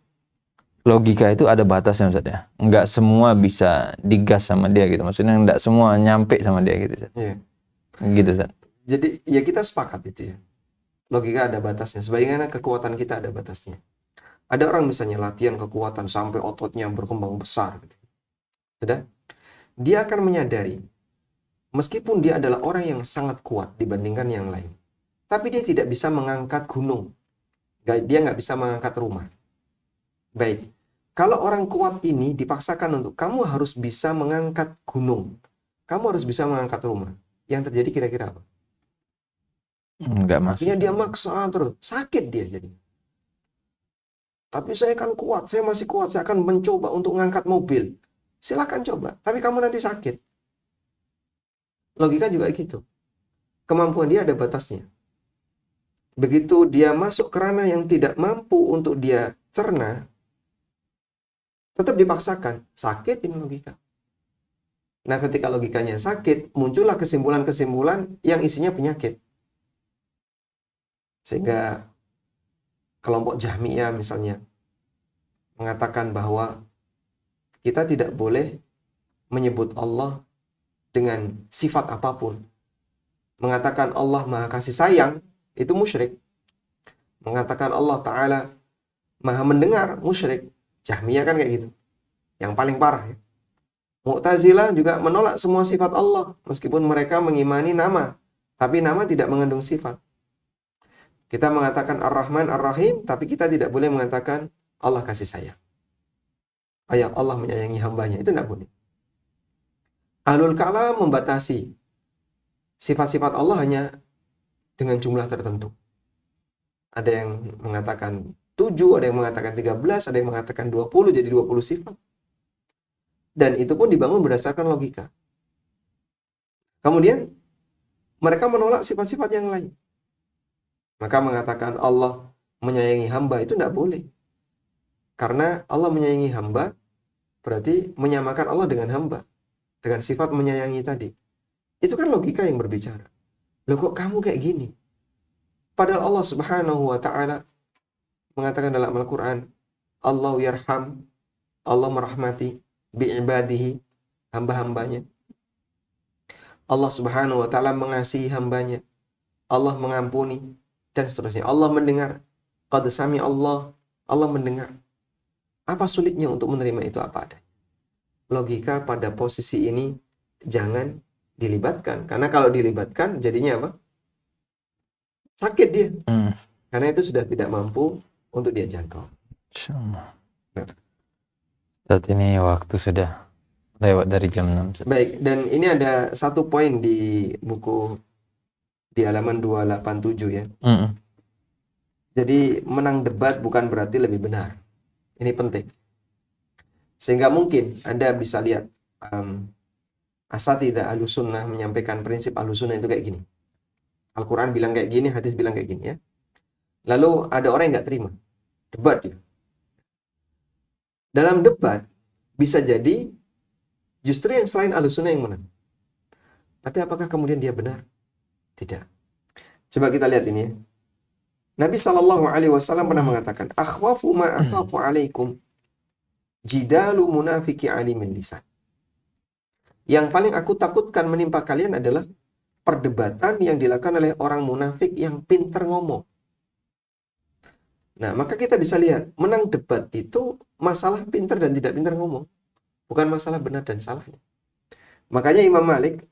logika itu ada batasnya Ustaz ya. Enggak semua bisa digas sama dia gitu. Maksudnya enggak semua nyampe sama dia gitu Ustaz. Gitu Ustaz. Jadi ya kita sepakat itu ya. Logika ada batasnya. Sebagaimana kekuatan kita ada batasnya. Ada orang misalnya latihan kekuatan sampai ototnya berkembang besar gitu. Sudah? Dia akan menyadari meskipun dia adalah orang yang sangat kuat dibandingkan yang lain, tapi dia tidak bisa mengangkat gunung. Dia nggak bisa mengangkat rumah. Baik, kalau orang kuat ini dipaksakan untuk kamu harus bisa mengangkat gunung, kamu harus bisa mengangkat rumah, yang terjadi kira-kira apa? Enggak masuk. Akhirnya dia maksa terus, sakit dia jadi. Tapi saya kan kuat, saya masih kuat, saya akan mencoba untuk mengangkat mobil. Silakan coba, tapi kamu nanti sakit. Logika juga gitu. Kemampuan dia ada batasnya. Begitu dia masuk ke ranah yang tidak mampu untuk dia cerna, tetap dipaksakan. Sakit ini logika. Nah, ketika logikanya sakit, muncullah kesimpulan-kesimpulan yang isinya penyakit. Sehingga kelompok Jahmiyah misalnya mengatakan bahwa kita tidak boleh menyebut Allah dengan sifat apapun. Mengatakan Allah Maha Kasih Sayang, itu musyrik. Mengatakan Allah Ta'ala Maha Mendengar, musyrik. Jahmiyah kan kayak gitu. Yang paling parah ya. Mu'tazilah juga menolak semua sifat Allah. Meskipun mereka mengimani nama. Tapi nama tidak mengandung sifat. Kita mengatakan Ar-Rahman, Ar-Rahim, tapi kita tidak boleh mengatakan Allah kasih sayang. Allah menyayangi hambanya, itu tidak boleh. Ahlul kalam membatasi sifat-sifat Allah hanya dengan jumlah tertentu. Ada yang mengatakan 7, ada yang mengatakan 13, ada yang mengatakan 20, jadi 20 sifat. Dan itu pun dibangun berdasarkan logika. Kemudian, mereka menolak sifat-sifat yang lain. Maka mengatakan Allah menyayangi hamba itu tidak boleh. Karena Allah menyayangi hamba, berarti menyamakan Allah dengan hamba. Dengan sifat menyayangi tadi. Itu kan logika yang berbicara. Loh kok kamu kayak gini? Padahal Allah subhanahu wa ta'ala mengatakan dalam Al-Quran, Allah yarham, Allah merahmati, bi'ibadihi, hamba-hambanya. Allah subhanahu wa ta'ala mengasihi hambanya. Allah mengampuni, dan seterusnya. Allah mendengar. Qad sami Allah, Allah mendengar. Apa sulitnya untuk menerima itu apa adanya? Logika pada posisi ini jangan dilibatkan. Karena kalau dilibatkan jadinya apa? Sakit dia. Karena itu sudah tidak mampu untuk dia jangkau. Insyaallah. Saat ini waktu sudah lewat dari jam 6. Baik, dan ini ada satu poin di buku di halaman 287 ya. Jadi menang debat bukan berarti lebih benar. Ini penting. Sehingga mungkin Anda bisa lihat asatidzah Ahlussunnah menyampaikan prinsip Ahlussunnah itu kayak gini. Al-Quran bilang kayak gini, hadis bilang kayak gini ya. Lalu ada orang yang nggak terima. Debat dia. Dalam debat bisa jadi justru yang selain Ahlussunnah yang menang. Tapi apakah kemudian dia benar? Tidak. Coba kita lihat ini ya. Nabi SAW pernah mengatakan, akhwafu ma akhafu alaikum jidalu munafiki alimin lisan. Yang paling aku takutkan menimpa kalian adalah perdebatan yang dilakukan oleh orang munafik yang pintar ngomong. Nah, maka kita bisa lihat, menang debat itu masalah pintar dan tidak pintar ngomong. Bukan masalah benar dan salahnya. Makanya Imam Malik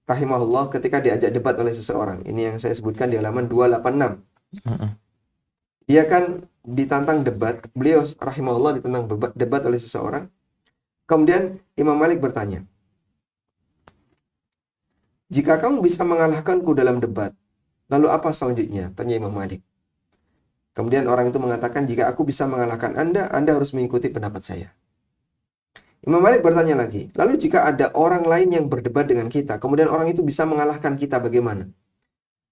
rahimahullah ketika diajak debat oleh seseorang, ini yang saya sebutkan di halaman 286. Dia kan ditantang debat, beliau rahimahullah ditantang debat oleh seseorang. Kemudian Imam Malik bertanya, jika kamu bisa mengalahkanku dalam debat, lalu apa selanjutnya? Tanya Imam Malik. Kemudian orang itu mengatakan, jika aku bisa mengalahkan Anda, Anda harus mengikuti pendapat saya. Imam Malik bertanya lagi, lalu jika ada orang lain yang berdebat dengan kita, kemudian orang itu bisa mengalahkan kita, bagaimana?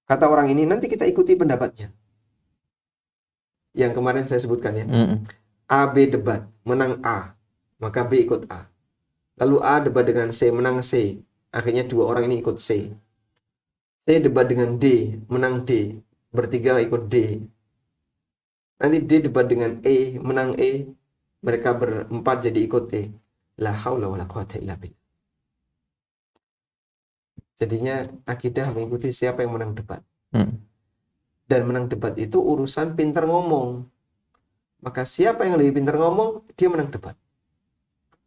Kata orang ini, nanti kita ikuti pendapatnya. Yang kemarin saya sebutkan ya. A, B debat, menang A, maka B ikut A. Lalu A debat dengan C, menang C. Akhirnya dua orang ini ikut C. C debat dengan D, menang D. Bertiga ikut D. Nanti D debat dengan E, menang E. Mereka berempat jadi ikut E. La haula wala quwata illa billah. Jadinya akidah mengikuti siapa yang menang debat. Dan menang debat itu urusan pintar ngomong. Maka siapa yang lebih pintar ngomong, dia menang debat.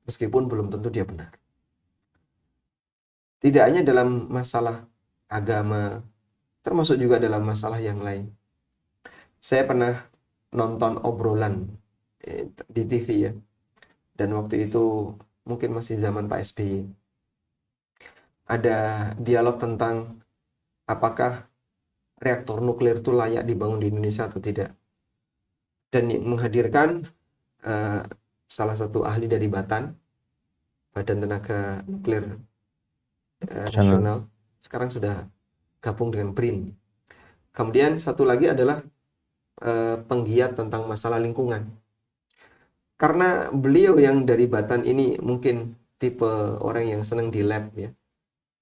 Meskipun belum tentu dia benar. Tidak hanya dalam masalah agama, termasuk juga dalam masalah yang lain. Saya pernah nonton obrolan di TV ya. Dan waktu itu mungkin masih zaman Pak SBY. Ada dialog tentang apakah reaktor nuklir itu layak dibangun di Indonesia atau tidak. Dan yang menghadirkan salah satu ahli dari Batan, Badan Tenaga Nuklir Nasional, sekarang sudah gabung dengan BRIN. Kemudian satu lagi adalah penggiat tentang masalah lingkungan. Karena beliau yang dari Batan ini mungkin tipe orang yang senang di lab ya,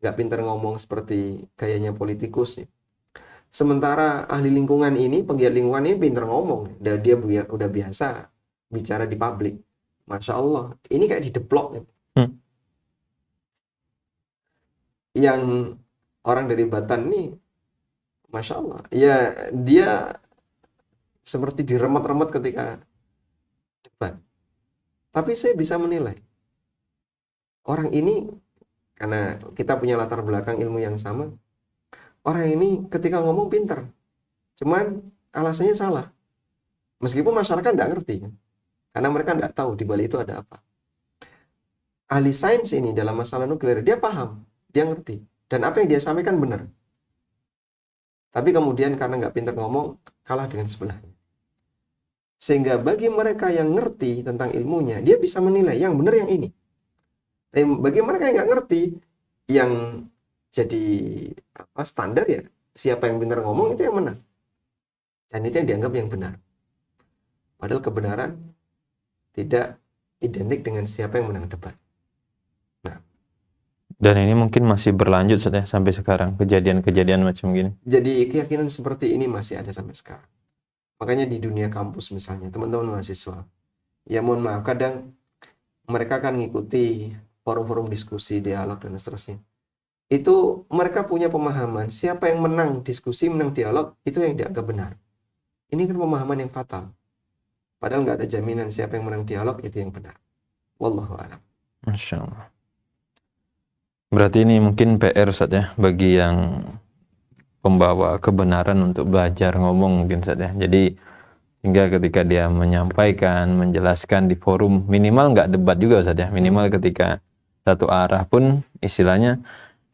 nggak pintar ngomong seperti gayanya politikus ya. Sementara ahli lingkungan ini, penggiat lingkungan ini pintar ngomong, dia udah biasa bicara di publik. Masya Allah, ini kayak dideplok ya. Yang orang dari Batan ini, Masya Allah, ya dia seperti diremet-remet ketika debat. Tapi saya bisa menilai orang ini, karena kita punya latar belakang ilmu yang sama, orang ini ketika ngomong pintar, cuman alasannya salah. Meskipun masyarakat nggak ngerti, kan? Karena mereka nggak tahu di balik itu ada apa. Ahli sains ini dalam masalah nuklir, dia paham, dia ngerti. Dan apa yang dia sampaikan benar. Tapi kemudian karena nggak pintar ngomong, kalah dengan sebelahnya. Sehingga bagi mereka yang ngerti tentang ilmunya, dia bisa menilai yang benar yang ini. Tapi bagi mereka yang nggak ngerti, yang jadi standar ya, siapa yang benar ngomong itu yang menang. Dan itu yang dianggap yang benar. Padahal kebenaran tidak identik dengan siapa yang menang debat. Dan ini mungkin masih berlanjut sampai sekarang, kejadian-kejadian macam gini. Jadi keyakinan seperti ini masih ada sampai sekarang. Makanya di dunia kampus misalnya, teman-teman mahasiswa, ya mohon maaf, kadang mereka kan ngikuti forum-forum diskusi, dialog, dan seterusnya. Itu mereka punya pemahaman, siapa yang menang diskusi, menang dialog, itu yang dianggap benar. Ini kan pemahaman yang fatal. Padahal nggak ada jaminan siapa yang menang dialog, itu yang benar. Wallahu a'lam. Masya Allah. Berarti ini mungkin PR Ustaz ya, bagi yang pembawa kebenaran untuk belajar ngomong mungkin Ustaz ya. Jadi hingga ketika dia menyampaikan, menjelaskan di forum, minimal nggak debat juga Ustaz ya. Minimal ketika satu arah pun istilahnya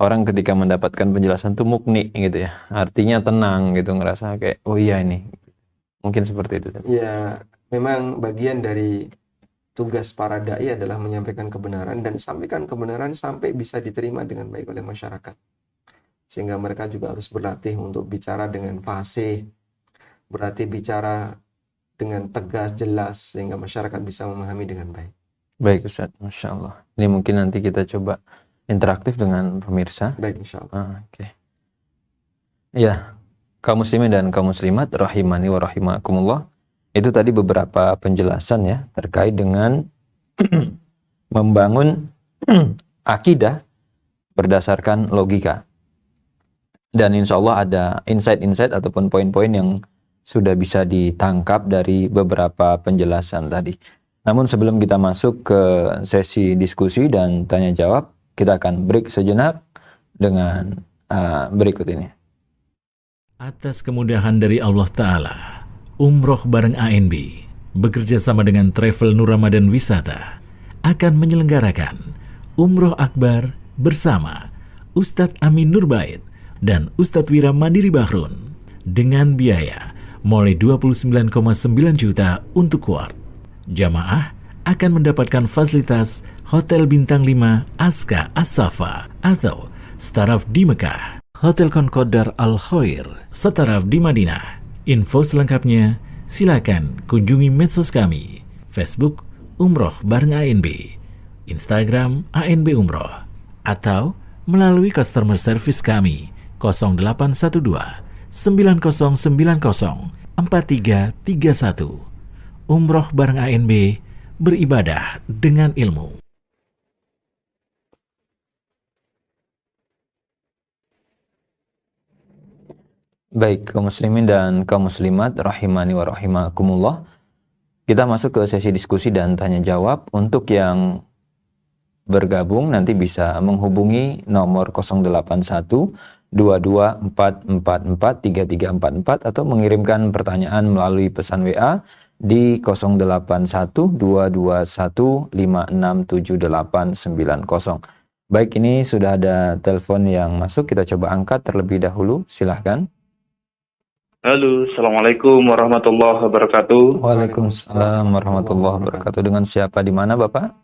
orang ketika mendapatkan penjelasan tuh mukni gitu ya. Artinya tenang gitu, ngerasa kayak oh iya ini. Mungkin seperti itu Ustaz. Ya, memang bagian dari tugas para dai adalah menyampaikan kebenaran dan sampaikan kebenaran sampai bisa diterima dengan baik oleh masyarakat. Sehingga mereka juga harus berlatih untuk bicara dengan fasih, berlatih bicara dengan tegas, jelas, sehingga masyarakat bisa memahami dengan baik. Baik Ustaz, Masya Allah. Ini mungkin nanti kita coba interaktif dengan pemirsa. Baik, insya Allah. Oke. Ya, kaum muslimin dan kaum muslimat, rahimani wa rahimakumullah. Itu tadi beberapa penjelasan ya terkait dengan membangun akidah berdasarkan logika. Dan insya Allah ada insight-insight ataupun poin-poin yang sudah bisa ditangkap dari beberapa penjelasan tadi. Namun sebelum kita masuk ke sesi diskusi dan tanya jawab, kita akan break sejenak dengan berikut ini. Atas kemudahan dari Allah Ta'ala, Umroh bareng ANB bekerja sama dengan Travel Nur Ramadan Wisata akan menyelenggarakan Umroh Akbar bersama Ustadz Amin Nurbait dan Ustadz Wira Mandiri Bahrun dengan biaya mulai 29,9 juta untuk kuart. Jamaah akan mendapatkan fasilitas Hotel Bintang 5 Aska As-Safa atau Staraf di Mekah, Hotel Concordar Al-Khair Staraf di Madinah. Info selengkapnya silakan kunjungi medsos kami, Facebook Umroh bareng ANB, Instagram ANB Umroh, atau melalui customer service kami 0812 9090 4331. Umroh bareng ANB, beribadah dengan ilmu. Baik, kaum muslimin dan kaum muslimat, rahimani wa rahimakumullah. Kita masuk ke sesi diskusi dan tanya jawab. Untuk yang bergabung nanti bisa menghubungi nomor 081 224443344 atau mengirimkan pertanyaan melalui pesan WA di 081 221 567890. Baik, ini sudah ada telepon yang masuk, kita coba angkat terlebih dahulu, silahkan. Halo, Assalamualaikum warahmatullahi wabarakatuh. Waalaikumsalam warahmatullahi wabarakatuh. Dengan siapa, di mana Bapak?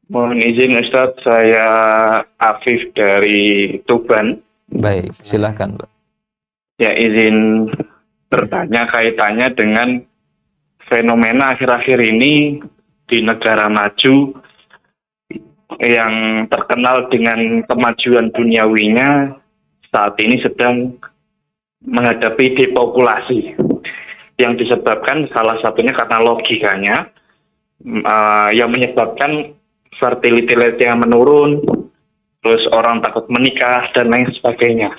Mohon izin Ustadz, saya Afif dari Tuban. Baik, silahkan Pak. Ya, izin bertanya kaitannya dengan fenomena akhir-akhir ini di negara maju yang terkenal dengan kemajuan duniawinya saat ini sedang menghadapi depopulasi yang disebabkan salah satunya karena logikanya yang menyebabkan fertility rate yang menurun, terus orang takut menikah dan lain sebagainya.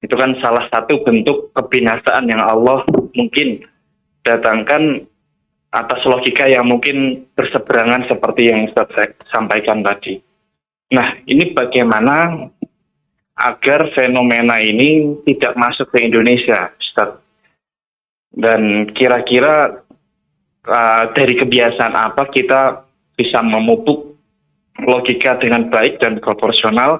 Itu kan salah satu bentuk kebinasaan yang Allah mungkin datangkan atas logika yang mungkin berseberangan seperti yang Ustaz sampaikan tadi. Nah, ini bagaimana agar fenomena ini tidak masuk ke Indonesia, Ustaz? Dan kira-kira dari kebiasaan apa kita bisa memupuk logika dengan baik dan proporsional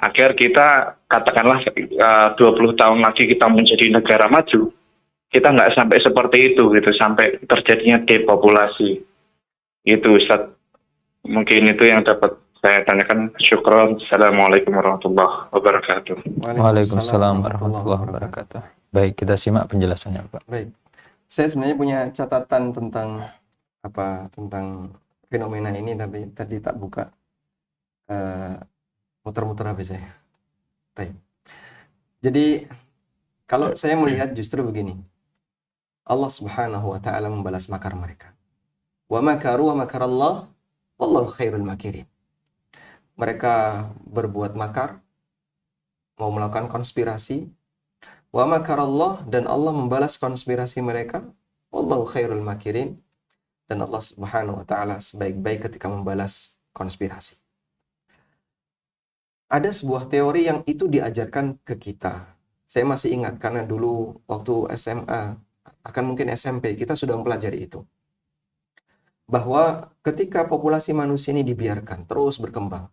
agar kita katakanlah 20 tahun lagi kita menjadi negara maju, kita nggak sampai seperti itu gitu, sampai terjadinya depopulasi. Itu Ustaz. Mungkin itu yang dapat saya tanyakan. Syukron. Assalamualaikum warahmatullahi wabarakatuh. Waalaikumsalam warahmatullahi wabarakatuh. Baik, kita simak penjelasannya, Pak. Baik. Saya sebenarnya punya catatan tentang fenomena ini, tapi tadi tak buka. Muter-muter habis saya. Baik. Jadi kalau saya melihat justru begini. Allah Subhanahu wa taala membalas makar mereka. Wa makaru wa makarallah wallahu khairul makirin. Mereka berbuat makar, mau melakukan konspirasi. Wa makarallah, dan Allah membalas konspirasi mereka. Wallahu khairul makirin. Dan Allah Subhanahu wa taala sebaik-baik ketika membalas konspirasi. Ada sebuah teori yang itu diajarkan ke kita. Saya masih ingat karena dulu waktu SMA, akan mungkin SMP, kita sudah mempelajari itu. Bahwa ketika populasi manusia ini dibiarkan terus berkembang,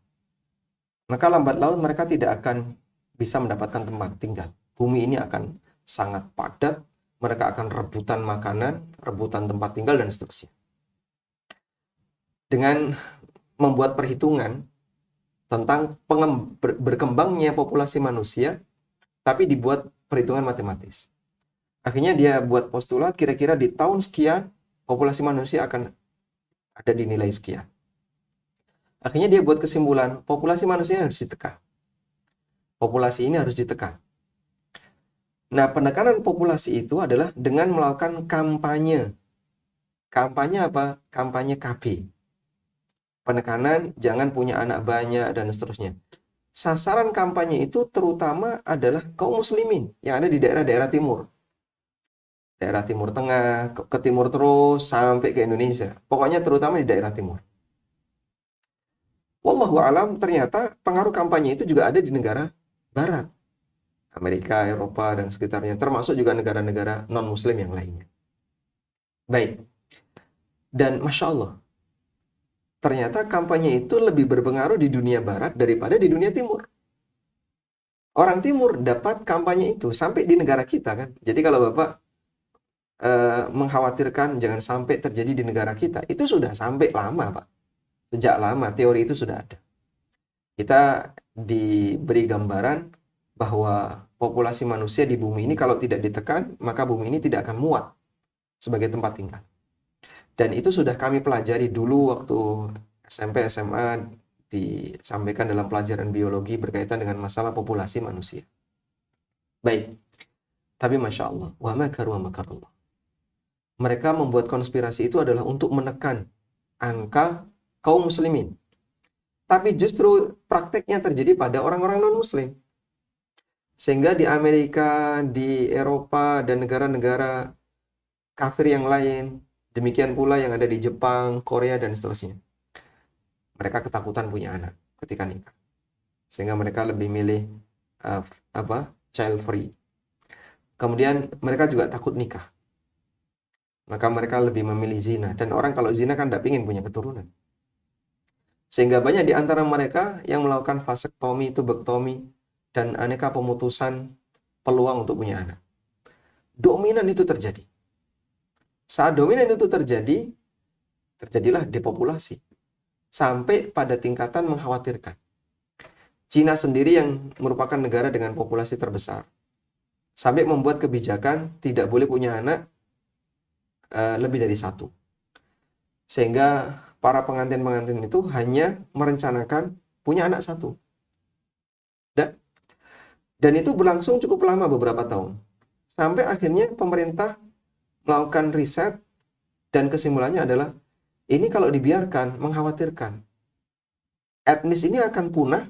maka lambat laun mereka tidak akan bisa mendapatkan tempat tinggal. Bumi ini akan sangat padat, mereka akan rebutan makanan, rebutan tempat tinggal, dan seterusnya. Dengan membuat perhitungan tentang berkembangnya populasi manusia, tapi dibuat perhitungan matematis. Akhirnya dia buat postulat, kira-kira di tahun sekian, populasi manusia akan ada di nilai sekian. Akhirnya dia buat kesimpulan, populasi manusia harus ditekan. Populasi ini harus ditekan. Nah, penekanan populasi itu adalah dengan melakukan kampanye. Kampanye apa? Kampanye KB. Penekanan, jangan punya anak banyak, dan seterusnya. Sasaran kampanye itu terutama adalah kaum muslimin yang ada di daerah-daerah timur. Daerah Timur Tengah, ke timur terus, sampai ke Indonesia. Pokoknya terutama di daerah timur. Wallahu alam, ternyata pengaruh kampanye itu juga ada di negara barat. Amerika, Eropa, dan sekitarnya. Termasuk juga negara-negara non-muslim yang lainnya. Baik. Dan Masya Allah, ternyata kampanye itu lebih berpengaruh di dunia barat daripada di dunia timur. Orang timur dapat kampanye itu sampai di negara kita kan. Jadi kalau Bapak mengkhawatirkan jangan sampai terjadi di negara kita, itu sudah sampai lama Pak. Sejak lama teori itu sudah ada. Kita diberi gambaran bahwa populasi manusia di bumi ini kalau tidak ditekan, maka bumi ini tidak akan muat sebagai tempat tinggal. Dan itu sudah kami pelajari dulu waktu SMP, SMA, disampaikan dalam pelajaran biologi berkaitan dengan masalah populasi manusia. Baik. Tapi Masya Allah, wa makaru wa makarallah. Mereka membuat konspirasi itu adalah untuk menekan angka kaum muslimin. Tapi justru prakteknya terjadi pada orang-orang non-muslim. Sehingga di Amerika, di Eropa, dan negara-negara kafir yang lain, demikian pula yang ada di Jepang, Korea, dan seterusnya. Mereka ketakutan punya anak ketika nikah. Sehingga mereka lebih milih child free. Kemudian mereka juga takut nikah. Maka mereka lebih memilih zina. Dan orang kalau zina kan tidak ingin punya keturunan. Sehingga banyak di antara mereka yang melakukan vasektomi, tubektomi, dan aneka pemutusan peluang untuk punya anak. Dominan itu terjadi. Saat dominan itu terjadi, terjadilah depopulasi. Sampai pada tingkatan mengkhawatirkan. Cina sendiri yang merupakan negara dengan populasi terbesar, sampai membuat kebijakan tidak boleh punya anak lebih dari satu. Sehingga para pengantin-pengantin itu hanya merencanakan punya anak satu. Dan itu berlangsung cukup lama, beberapa tahun. Sampai akhirnya pemerintah melakukan riset dan kesimpulannya adalah ini kalau dibiarkan mengkhawatirkan. Etnis ini akan punah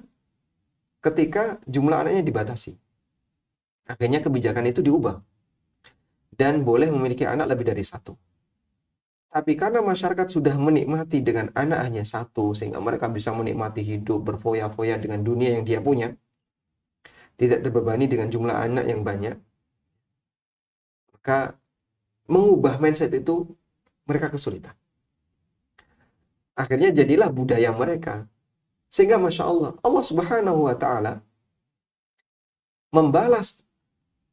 ketika jumlah anaknya dibatasi. Akhirnya kebijakan itu diubah. Dan boleh memiliki anak lebih dari satu. Tapi karena masyarakat sudah menikmati dengan anak hanya satu, sehingga mereka bisa menikmati hidup, berfoya-foya dengan dunia yang dia punya, tidak terbebani dengan jumlah anak yang banyak, maka mengubah mindset itu mereka kesulitan. Akhirnya jadilah budaya mereka. Sehingga Masya Allah, Allah Subhanahu wa Ta'ala membalas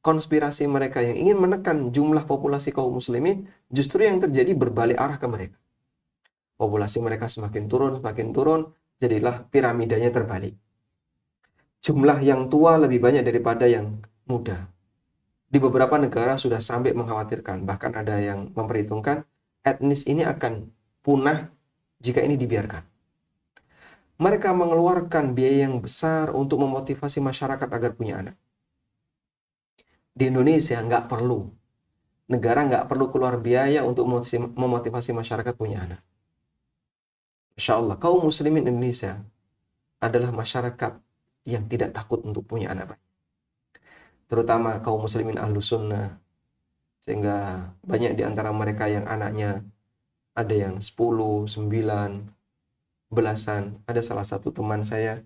konspirasi mereka yang ingin menekan jumlah populasi kaum muslimin, justru yang terjadi berbalik arah ke mereka. Populasi mereka semakin turun, jadilah piramidanya terbalik. Jumlah yang tua lebih banyak daripada yang muda. Di beberapa negara sudah sampai mengkhawatirkan, bahkan ada yang memperhitungkan etnis ini akan punah jika ini dibiarkan. Mereka mengeluarkan biaya yang besar untuk memotivasi masyarakat agar punya anak. Di Indonesia nggak perlu. Negara nggak perlu keluar biaya untuk memotivasi masyarakat punya anak. Insya Allah, kaum muslimin Indonesia adalah masyarakat yang tidak takut untuk punya anak banyak. Terutama kaum muslimin Ahlus Sunnah. Sehingga banyak di antara mereka yang anaknya ada yang 10, 9, belasan. Ada salah satu teman saya,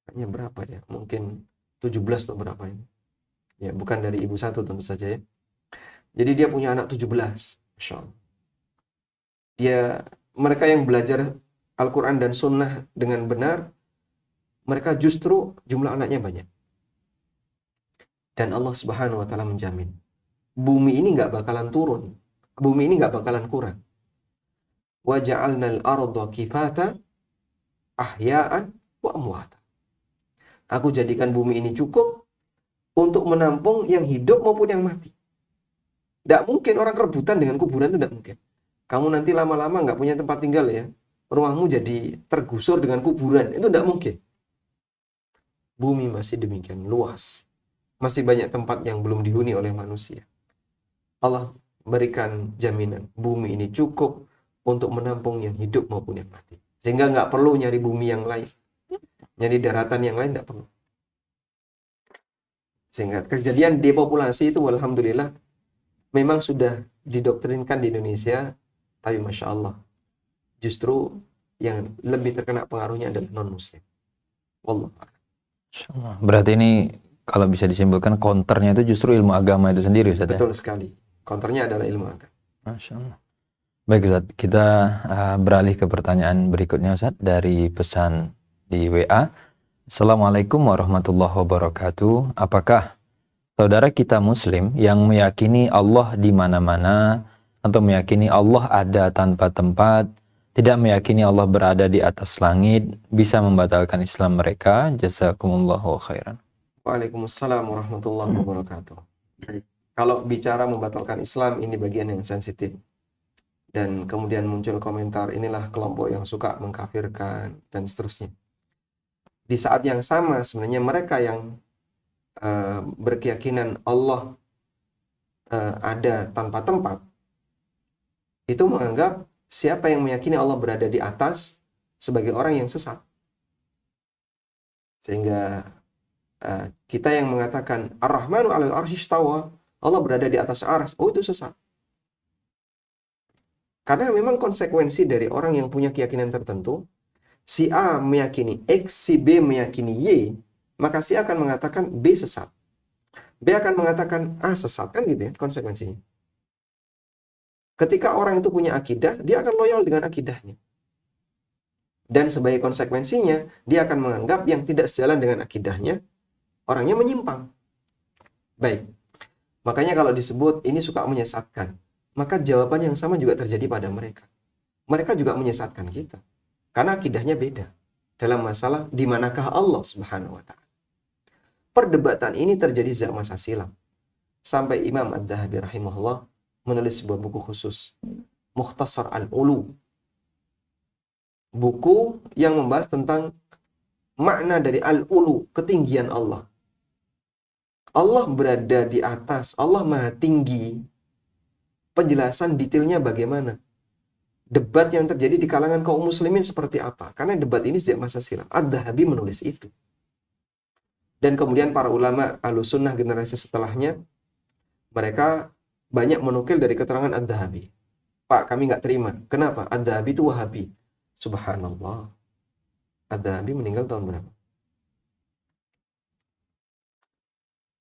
kayaknya berapa ya? Mungkin 17 atau berapa ini. Ya, bukan dari ibu satu tentu saja ya. Jadi dia punya anak 17. Masya Allah. Mereka yang belajar Al-Quran dan Sunnah dengan benar, mereka justru jumlah anaknya banyak. Dan Allah Subhanahu wa Ta'ala menjamin, bumi ini nggak bakalan turun, bumi ini nggak bakalan kurang. Wa ja'alnal arda kifata ahya'an wa amwata. Aku jadikan bumi ini cukup untuk menampung yang hidup maupun yang mati. Tidak mungkin orang rebutan dengan kuburan, itu tidak mungkin. Kamu nanti lama-lama nggak punya tempat tinggal ya, rumahmu jadi tergusur dengan kuburan, itu tidak mungkin. Bumi masih demikian luas. Masih banyak tempat yang belum dihuni oleh manusia. Allah berikan jaminan bumi ini cukup untuk menampung yang hidup maupun yang mati. Sehingga nggak perlu nyari bumi yang lain. Nyari daratan yang lain nggak perlu. Sehingga kejadian depopulasi itu alhamdulillah memang sudah didoktrinkan di Indonesia. Tapi Masya Allah, justru yang lebih terkena pengaruhnya adalah non-muslim. Wallah. Berarti ini kalau bisa disimpulkan counternya itu justru ilmu agama itu sendiri, Ustaz. Betul sekali. Counternya adalah ilmu agama. Masya Allah. Baik Ustaz, kita beralih ke pertanyaan berikutnya Ustaz dari pesan di WA. Assalamualaikum warahmatullahi wabarakatuh. Apakah saudara kita muslim yang meyakini Allah di mana-mana atau meyakini Allah ada tanpa tempat, tidak meyakini Allah berada di atas langit, bisa membatalkan Islam mereka? Jazakumullahu khairan. Waalaikumsalam warahmatullahi wabarakatuh. Kalau bicara membatalkan Islam, ini bagian yang sensitif. Dan kemudian muncul komentar, inilah kelompok yang suka mengkafirkan, dan seterusnya. Di saat yang sama, sebenarnya mereka yang berkeyakinan Allah ada tanpa tempat, itu menganggap siapa yang meyakini Allah berada di atas sebagai orang yang sesat. Sehingga kita yang mengatakan Ar-Rahmanu 'alal arsy istawa, Allah berada di atas arsy, oh itu sesat. Karena memang konsekuensi dari orang yang punya keyakinan tertentu, si A meyakini X, si B meyakini Y, maka si A akan mengatakan B sesat. B akan mengatakan A sesat, kan gitu ya konsekuensinya. Ketika orang itu punya akidah, dia akan loyal dengan akidahnya. Dan sebagai konsekuensinya, dia akan menganggap yang tidak sejalan dengan akidahnya, orangnya menyimpang. Baik. Makanya kalau disebut ini suka menyesatkan, maka jawaban yang sama juga terjadi pada mereka. Mereka juga menyesatkan kita. Karena akidahnya beda. Dalam masalah di manakah Allah Subhanahu wa Ta'ala. Perdebatan ini terjadi sejak masa silam. Sampai Imam Ad-Dhahabi rahimahullah menulis sebuah buku khusus, Mukhtasar Al-Ulu. Buku yang membahas tentang makna dari Al-Ulu, ketinggian Allah. Allah berada di atas, Allah maha tinggi. Penjelasan detailnya bagaimana? Debat yang terjadi di kalangan kaum muslimin seperti apa? Karena debat ini sejak masa silam. Ad-Dhahabi menulis itu. Dan kemudian para ulama Ahlus Sunnah generasi setelahnya, mereka banyak menukil dari keterangan Ad-Dhahabi. Pak, kami nggak terima. Kenapa? Ad-Dhahabi itu Wahabi. Subhanallah. Ad-Dhahabi meninggal tahun berapa?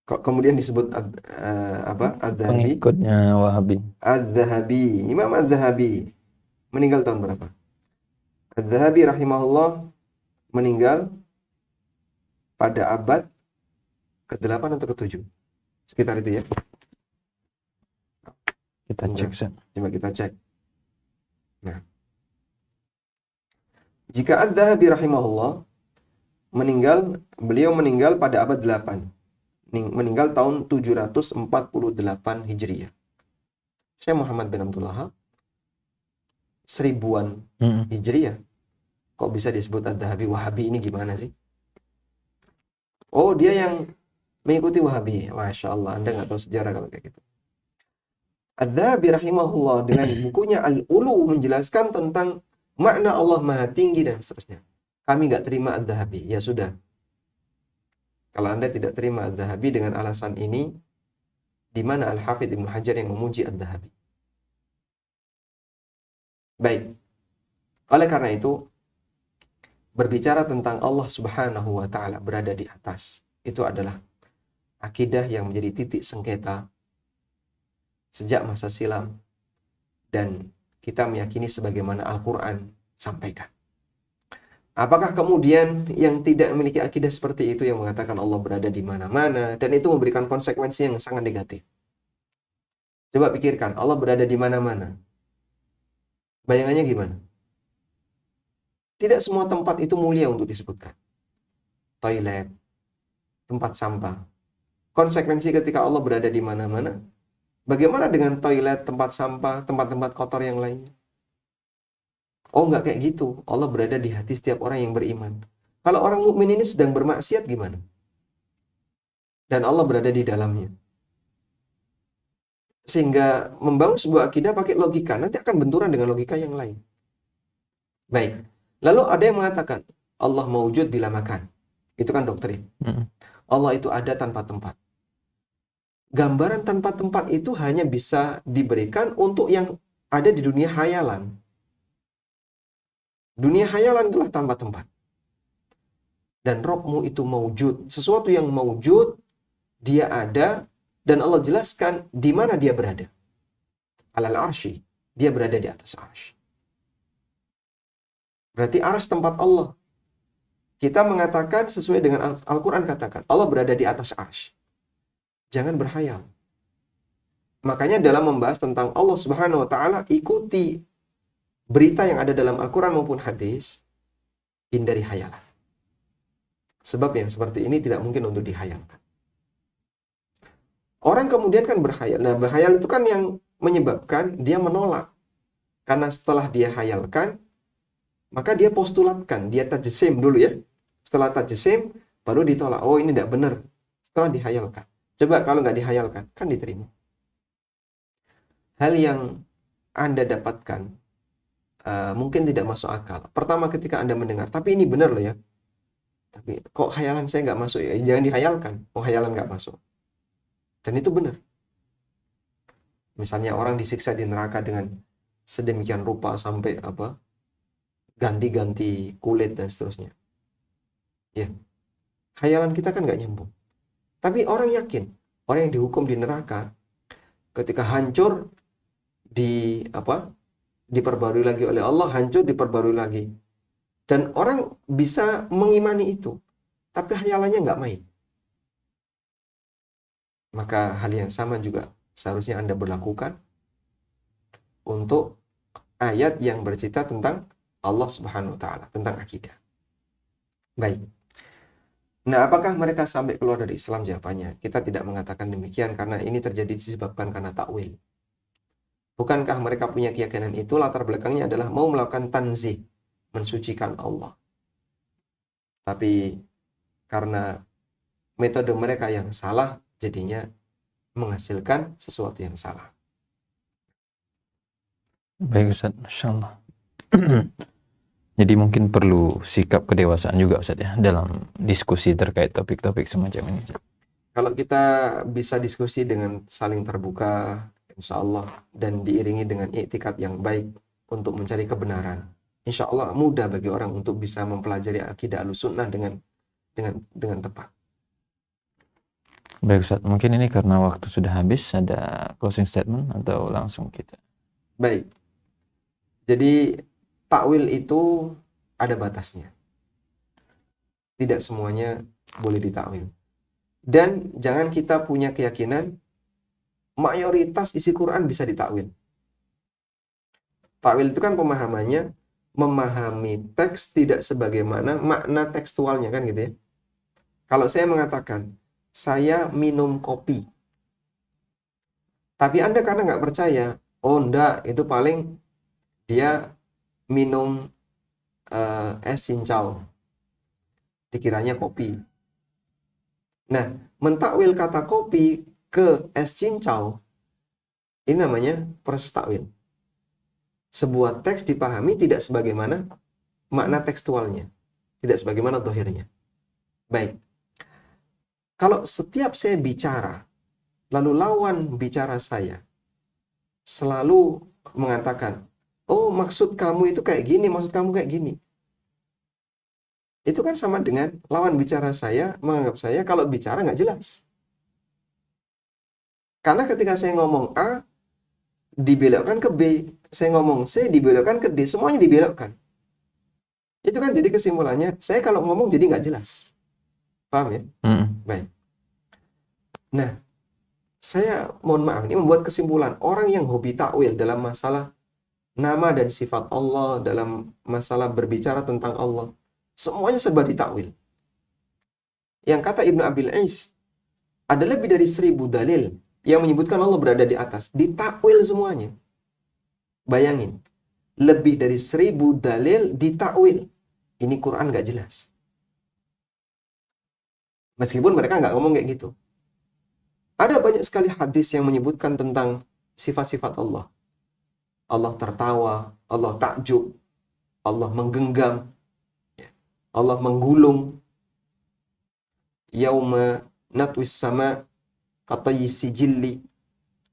Kok kemudian disebut Az-Zahabi? Pengikutnya Wahabi. Az-Zahabi, Imam Az-Zahabi meninggal tahun berapa? Az-Zahabi rahimahullah meninggal pada abad ke-8 atau ke-7. Sekitar itu ya. Kita cek, Ustaz. Coba kita cek. Nah, jika Az-Zahabi rahimahullah beliau meninggal pada abad 8. Meninggal tahun 748 Hijriah. Syekh Muhammad bin Abdul Wahhab 1000-an Hijriah. Kok bisa disebut Az-Zahabi Wahabi, ini gimana sih? Oh, dia yang mengikuti Wahabi. Masya Allah, Anda nggak tahu sejarah kalau kayak gitu. Az-Zahabi rahimahullah dengan bukunya Al-Ulu menjelaskan tentang makna Allah Maha Tinggi dan seterusnya. Kami nggak terima Az-Zahabi. Ya sudah. Kalau Anda tidak terima Az-Zahabi dengan alasan ini, di mana Al-Hafidz Ibnu Hajar yang memuji Az-Zahabi? Baik. Oleh karena itu, berbicara tentang Allah Subhanahu wa taala berada di atas, itu adalah akidah yang menjadi titik sengketa sejak masa silam, dan kita meyakini sebagaimana Al-Qur'an sampaikan. Apakah kemudian yang tidak memiliki akidah seperti itu yang mengatakan Allah berada di mana-mana dan itu memberikan konsekuensi yang sangat negatif? Coba pikirkan, Allah berada di mana-mana. Bayangannya gimana? Tidak semua tempat itu mulia untuk disebutkan. Toilet, tempat sampah. Konsekuensi ketika Allah berada di mana-mana, bagaimana dengan toilet, tempat sampah, tempat-tempat kotor yang lainnya? Oh, enggak kayak gitu. Allah berada di hati setiap orang yang beriman. Kalau orang mukmin ini sedang bermaksiat gimana? Dan Allah berada di dalamnya. Sehingga membangun sebuah akidah pakai logika nanti akan benturan dengan logika yang lain. Baik. Lalu ada yang mengatakan Allah mawujud bila makan. Itu kan doktrin. Allah itu ada tanpa tempat. Gambaran tanpa tempat itu hanya bisa diberikan untuk yang ada di dunia hayalan. Dunia hayalan itulah tanpa tempat. Dan Rabbmu itu mawujud. Sesuatu yang mawujud, dia ada, dan Allah jelaskan di mana dia berada. Alal arsy, dia berada di atas arsy. Berarti arsy tempat Allah. Kita mengatakan sesuai dengan Al-Quran katakan, Allah berada di atas arsy. Jangan berhayal. Makanya dalam membahas tentang Allah Subhanahu wa taala, ikuti berita yang ada dalam Al-Quran maupun hadis, hindari hayalan. Sebab yang seperti ini tidak mungkin untuk dihayalkan. Orang kemudian kan berhayal. Nah, berhayal itu kan yang menyebabkan dia menolak. Karena setelah dia hayalkan, maka dia postulatkan, dia tajsim dulu ya. Setelah tajsim, baru ditolak. Oh, ini tidak benar. Setelah dihayalkan. Coba kalau nggak dihayalkan, kan diterima. Hal yang Anda dapatkan mungkin tidak masuk akal. Pertama ketika Anda mendengar, tapi ini benar loh ya. Tapi kok khayalan saya nggak masuk ya? Jangan dihayalkan. Oh, khayalan nggak masuk. Dan itu benar. Misalnya orang disiksa di neraka dengan sedemikian rupa sampai ganti-ganti kulit dan seterusnya. Ya, khayalan kita kan nggak nyambung. Tapi orang yakin, orang yang dihukum di neraka, ketika hancur diperbarui lagi oleh Allah, hancur diperbarui lagi. Dan orang bisa mengimani itu, tapi khayalannya nggak main. Maka hal yang sama juga seharusnya Anda berlakukan untuk ayat yang bercerita tentang Allah Subhanahu wa taala, tentang akidah. Baik. Nah, apakah mereka sampai keluar dari Islam? Jawabannya, kita tidak mengatakan demikian karena ini terjadi disebabkan karena takwil. Bukankah mereka punya keyakinan itu latar belakangnya adalah mau melakukan tanzih, mensucikan Allah. Tapi karena metode mereka yang salah, jadinya menghasilkan sesuatu yang salah. Baik Ustaz, Masya Allah. Jadi mungkin perlu sikap kedewasaan juga Ustaz ya dalam diskusi terkait topik-topik semacam ini. Kalau kita bisa diskusi dengan saling terbuka, insya Allah, dan diiringi dengan i'tikad yang baik untuk mencari kebenaran, insya Allah mudah bagi orang untuk bisa mempelajari akidah Ahlussunnah dengan tepat. Baik Ustaz, mungkin ini karena waktu sudah habis, ada closing statement atau langsung kita? Baik. Jadi takwil itu ada batasnya. Tidak semuanya boleh ditakwil. Dan jangan kita punya keyakinan mayoritas isi Quran bisa ditakwil. Takwil itu kan pemahamannya memahami teks tidak sebagaimana makna tekstualnya kan gitu ya. Kalau saya mengatakan saya minum kopi, tapi Anda karena nggak percaya, oh enggak, itu paling dia minum es cincau, dikiranya kopi. Nah, mentakwil kata kopi ke es cincau, ini namanya proses takwil. Sebuah teks dipahami tidak sebagaimana makna tekstualnya, tidak sebagaimana dohirnya. Baik. Kalau setiap saya bicara, lalu lawan bicara saya selalu mengatakan, oh maksud kamu itu kayak gini, maksud kamu kayak gini. Itu kan sama dengan lawan bicara saya menganggap saya kalau bicara nggak jelas. Karena ketika saya ngomong A, dibelokkan ke B. Saya ngomong C, dibelokkan ke D. Semuanya dibelokkan. Itu kan jadi kesimpulannya, saya kalau ngomong jadi nggak jelas. Paham ya? Baik. Nah, saya mohon maaf ini membuat kesimpulan orang yang hobi takwil dalam masalah nama dan sifat Allah, dalam masalah berbicara tentang Allah, semuanya serba ditakwil. Yang kata Ibnu Abil Is, ada lebih dari 1000 dalil yang menyebutkan Allah berada di atas, ditakwil semuanya. Bayangin, lebih dari 1000 dalil ditakwil. Ini Quran nggak jelas. Meskipun mereka nggak ngomong kayak gitu. Ada banyak sekali hadis yang menyebutkan tentang sifat-sifat Allah. Allah tertawa, Allah takjub, Allah menggenggam, Allah menggulung. Yauma natwis sama katayyi sijilli.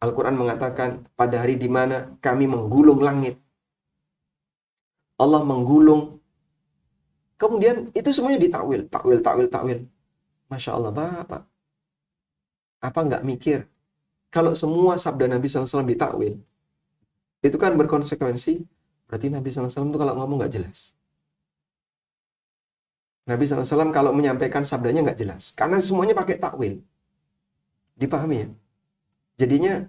Al-Quran mengatakan pada hari di mana kami menggulung langit. Allah menggulung. Kemudian itu semuanya ditakwil, takwil. Masya Allah, Bapak. Apa nggak mikir? Kalau semua sabda Nabi SAW ditakwil, itu kan berkonsekuensi, berarti Nabi SAW itu kalau ngomong nggak jelas. Nabi SAW kalau menyampaikan sabdanya nggak jelas. Karena semuanya pakai takwil. Dipahami ya? Jadinya,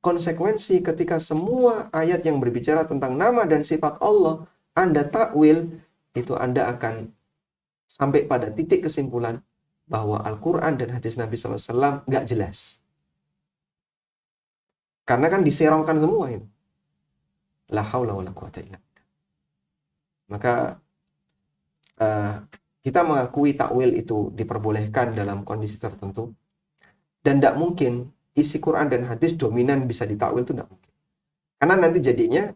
konsekuensi ketika semua ayat yang berbicara tentang nama dan sifat Allah, Anda takwil, itu Anda akan sampai pada titik kesimpulan bahwa Al-Quran dan hadis Nabi SAW nggak jelas. Karena kan diserongkan semua itu. La haula wala quwata illa billah. Maka kita mengakui takwil itu diperbolehkan dalam kondisi tertentu. Dan tidak mungkin isi Quran dan hadis dominan bisa ditakwil, itu tidak mungkin. Karena nanti jadinya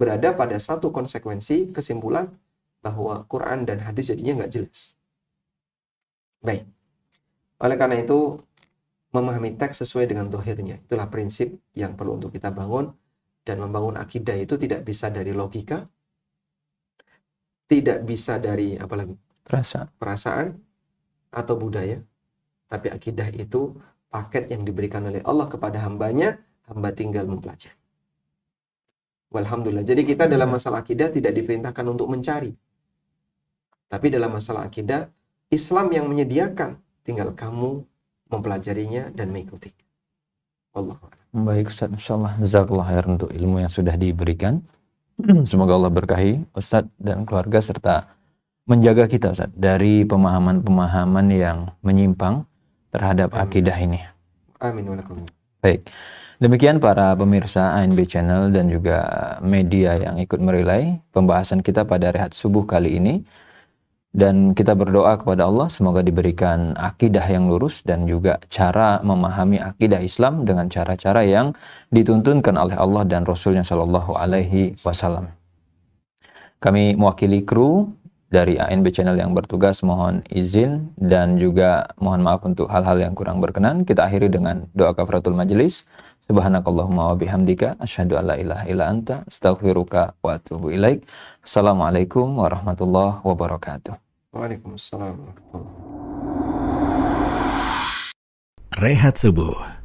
berada pada satu konsekuensi kesimpulan bahwa Quran dan hadis jadinya nggak jelas. Baik. Oleh karena itu, memahami teks sesuai dengan dohirnya. Itulah prinsip yang perlu untuk kita bangun. Dan membangun akidah itu tidak bisa dari logika, tidak bisa dari apalagi perasaan atau budaya. Tapi akidah itu paket yang diberikan oleh Allah kepada hambanya, hamba tinggal mempelajari. Walhamdulillah. Jadi kita dalam masalah akidah tidak diperintahkan untuk mencari. Tapi dalam masalah akidah, Islam yang menyediakan, tinggal kamu mempelajarinya dan mengikuti. Wallahu a'lam. Baik Ustaz, insyaallah jazakallahu khairan untuk ilmu yang sudah diberikan. Semoga Allah berkahi Ustaz dan keluarga serta menjaga kita Ustaz dari pemahaman-pemahaman yang menyimpang terhadap akidah ini. Amin. Walakum. Baik. Demikian para pemirsa ANB Channel dan juga media yang ikut merelay pembahasan kita pada rehat subuh kali ini. Dan kita berdoa kepada Allah semoga diberikan akidah yang lurus dan juga cara memahami akidah Islam dengan cara-cara yang dituntunkan oleh Allah dan Rasulnya Shallallahu Alaihi Wasallam. Kami mewakili kru dari ANB Channel yang bertugas mohon izin dan juga mohon maaf untuk hal-hal yang kurang berkenan. Kita akhiri dengan doa kafaratul majelis. Subhanakallahumma wa bihamdika asyhadu an la ilaha illa anta astaghfiruka wa atubu ilaik. Assalamualaikum warahmatullahi wabarakatuh. Waalaikumsalam warahmatullahi wabarakatuh. Rehat Subuh.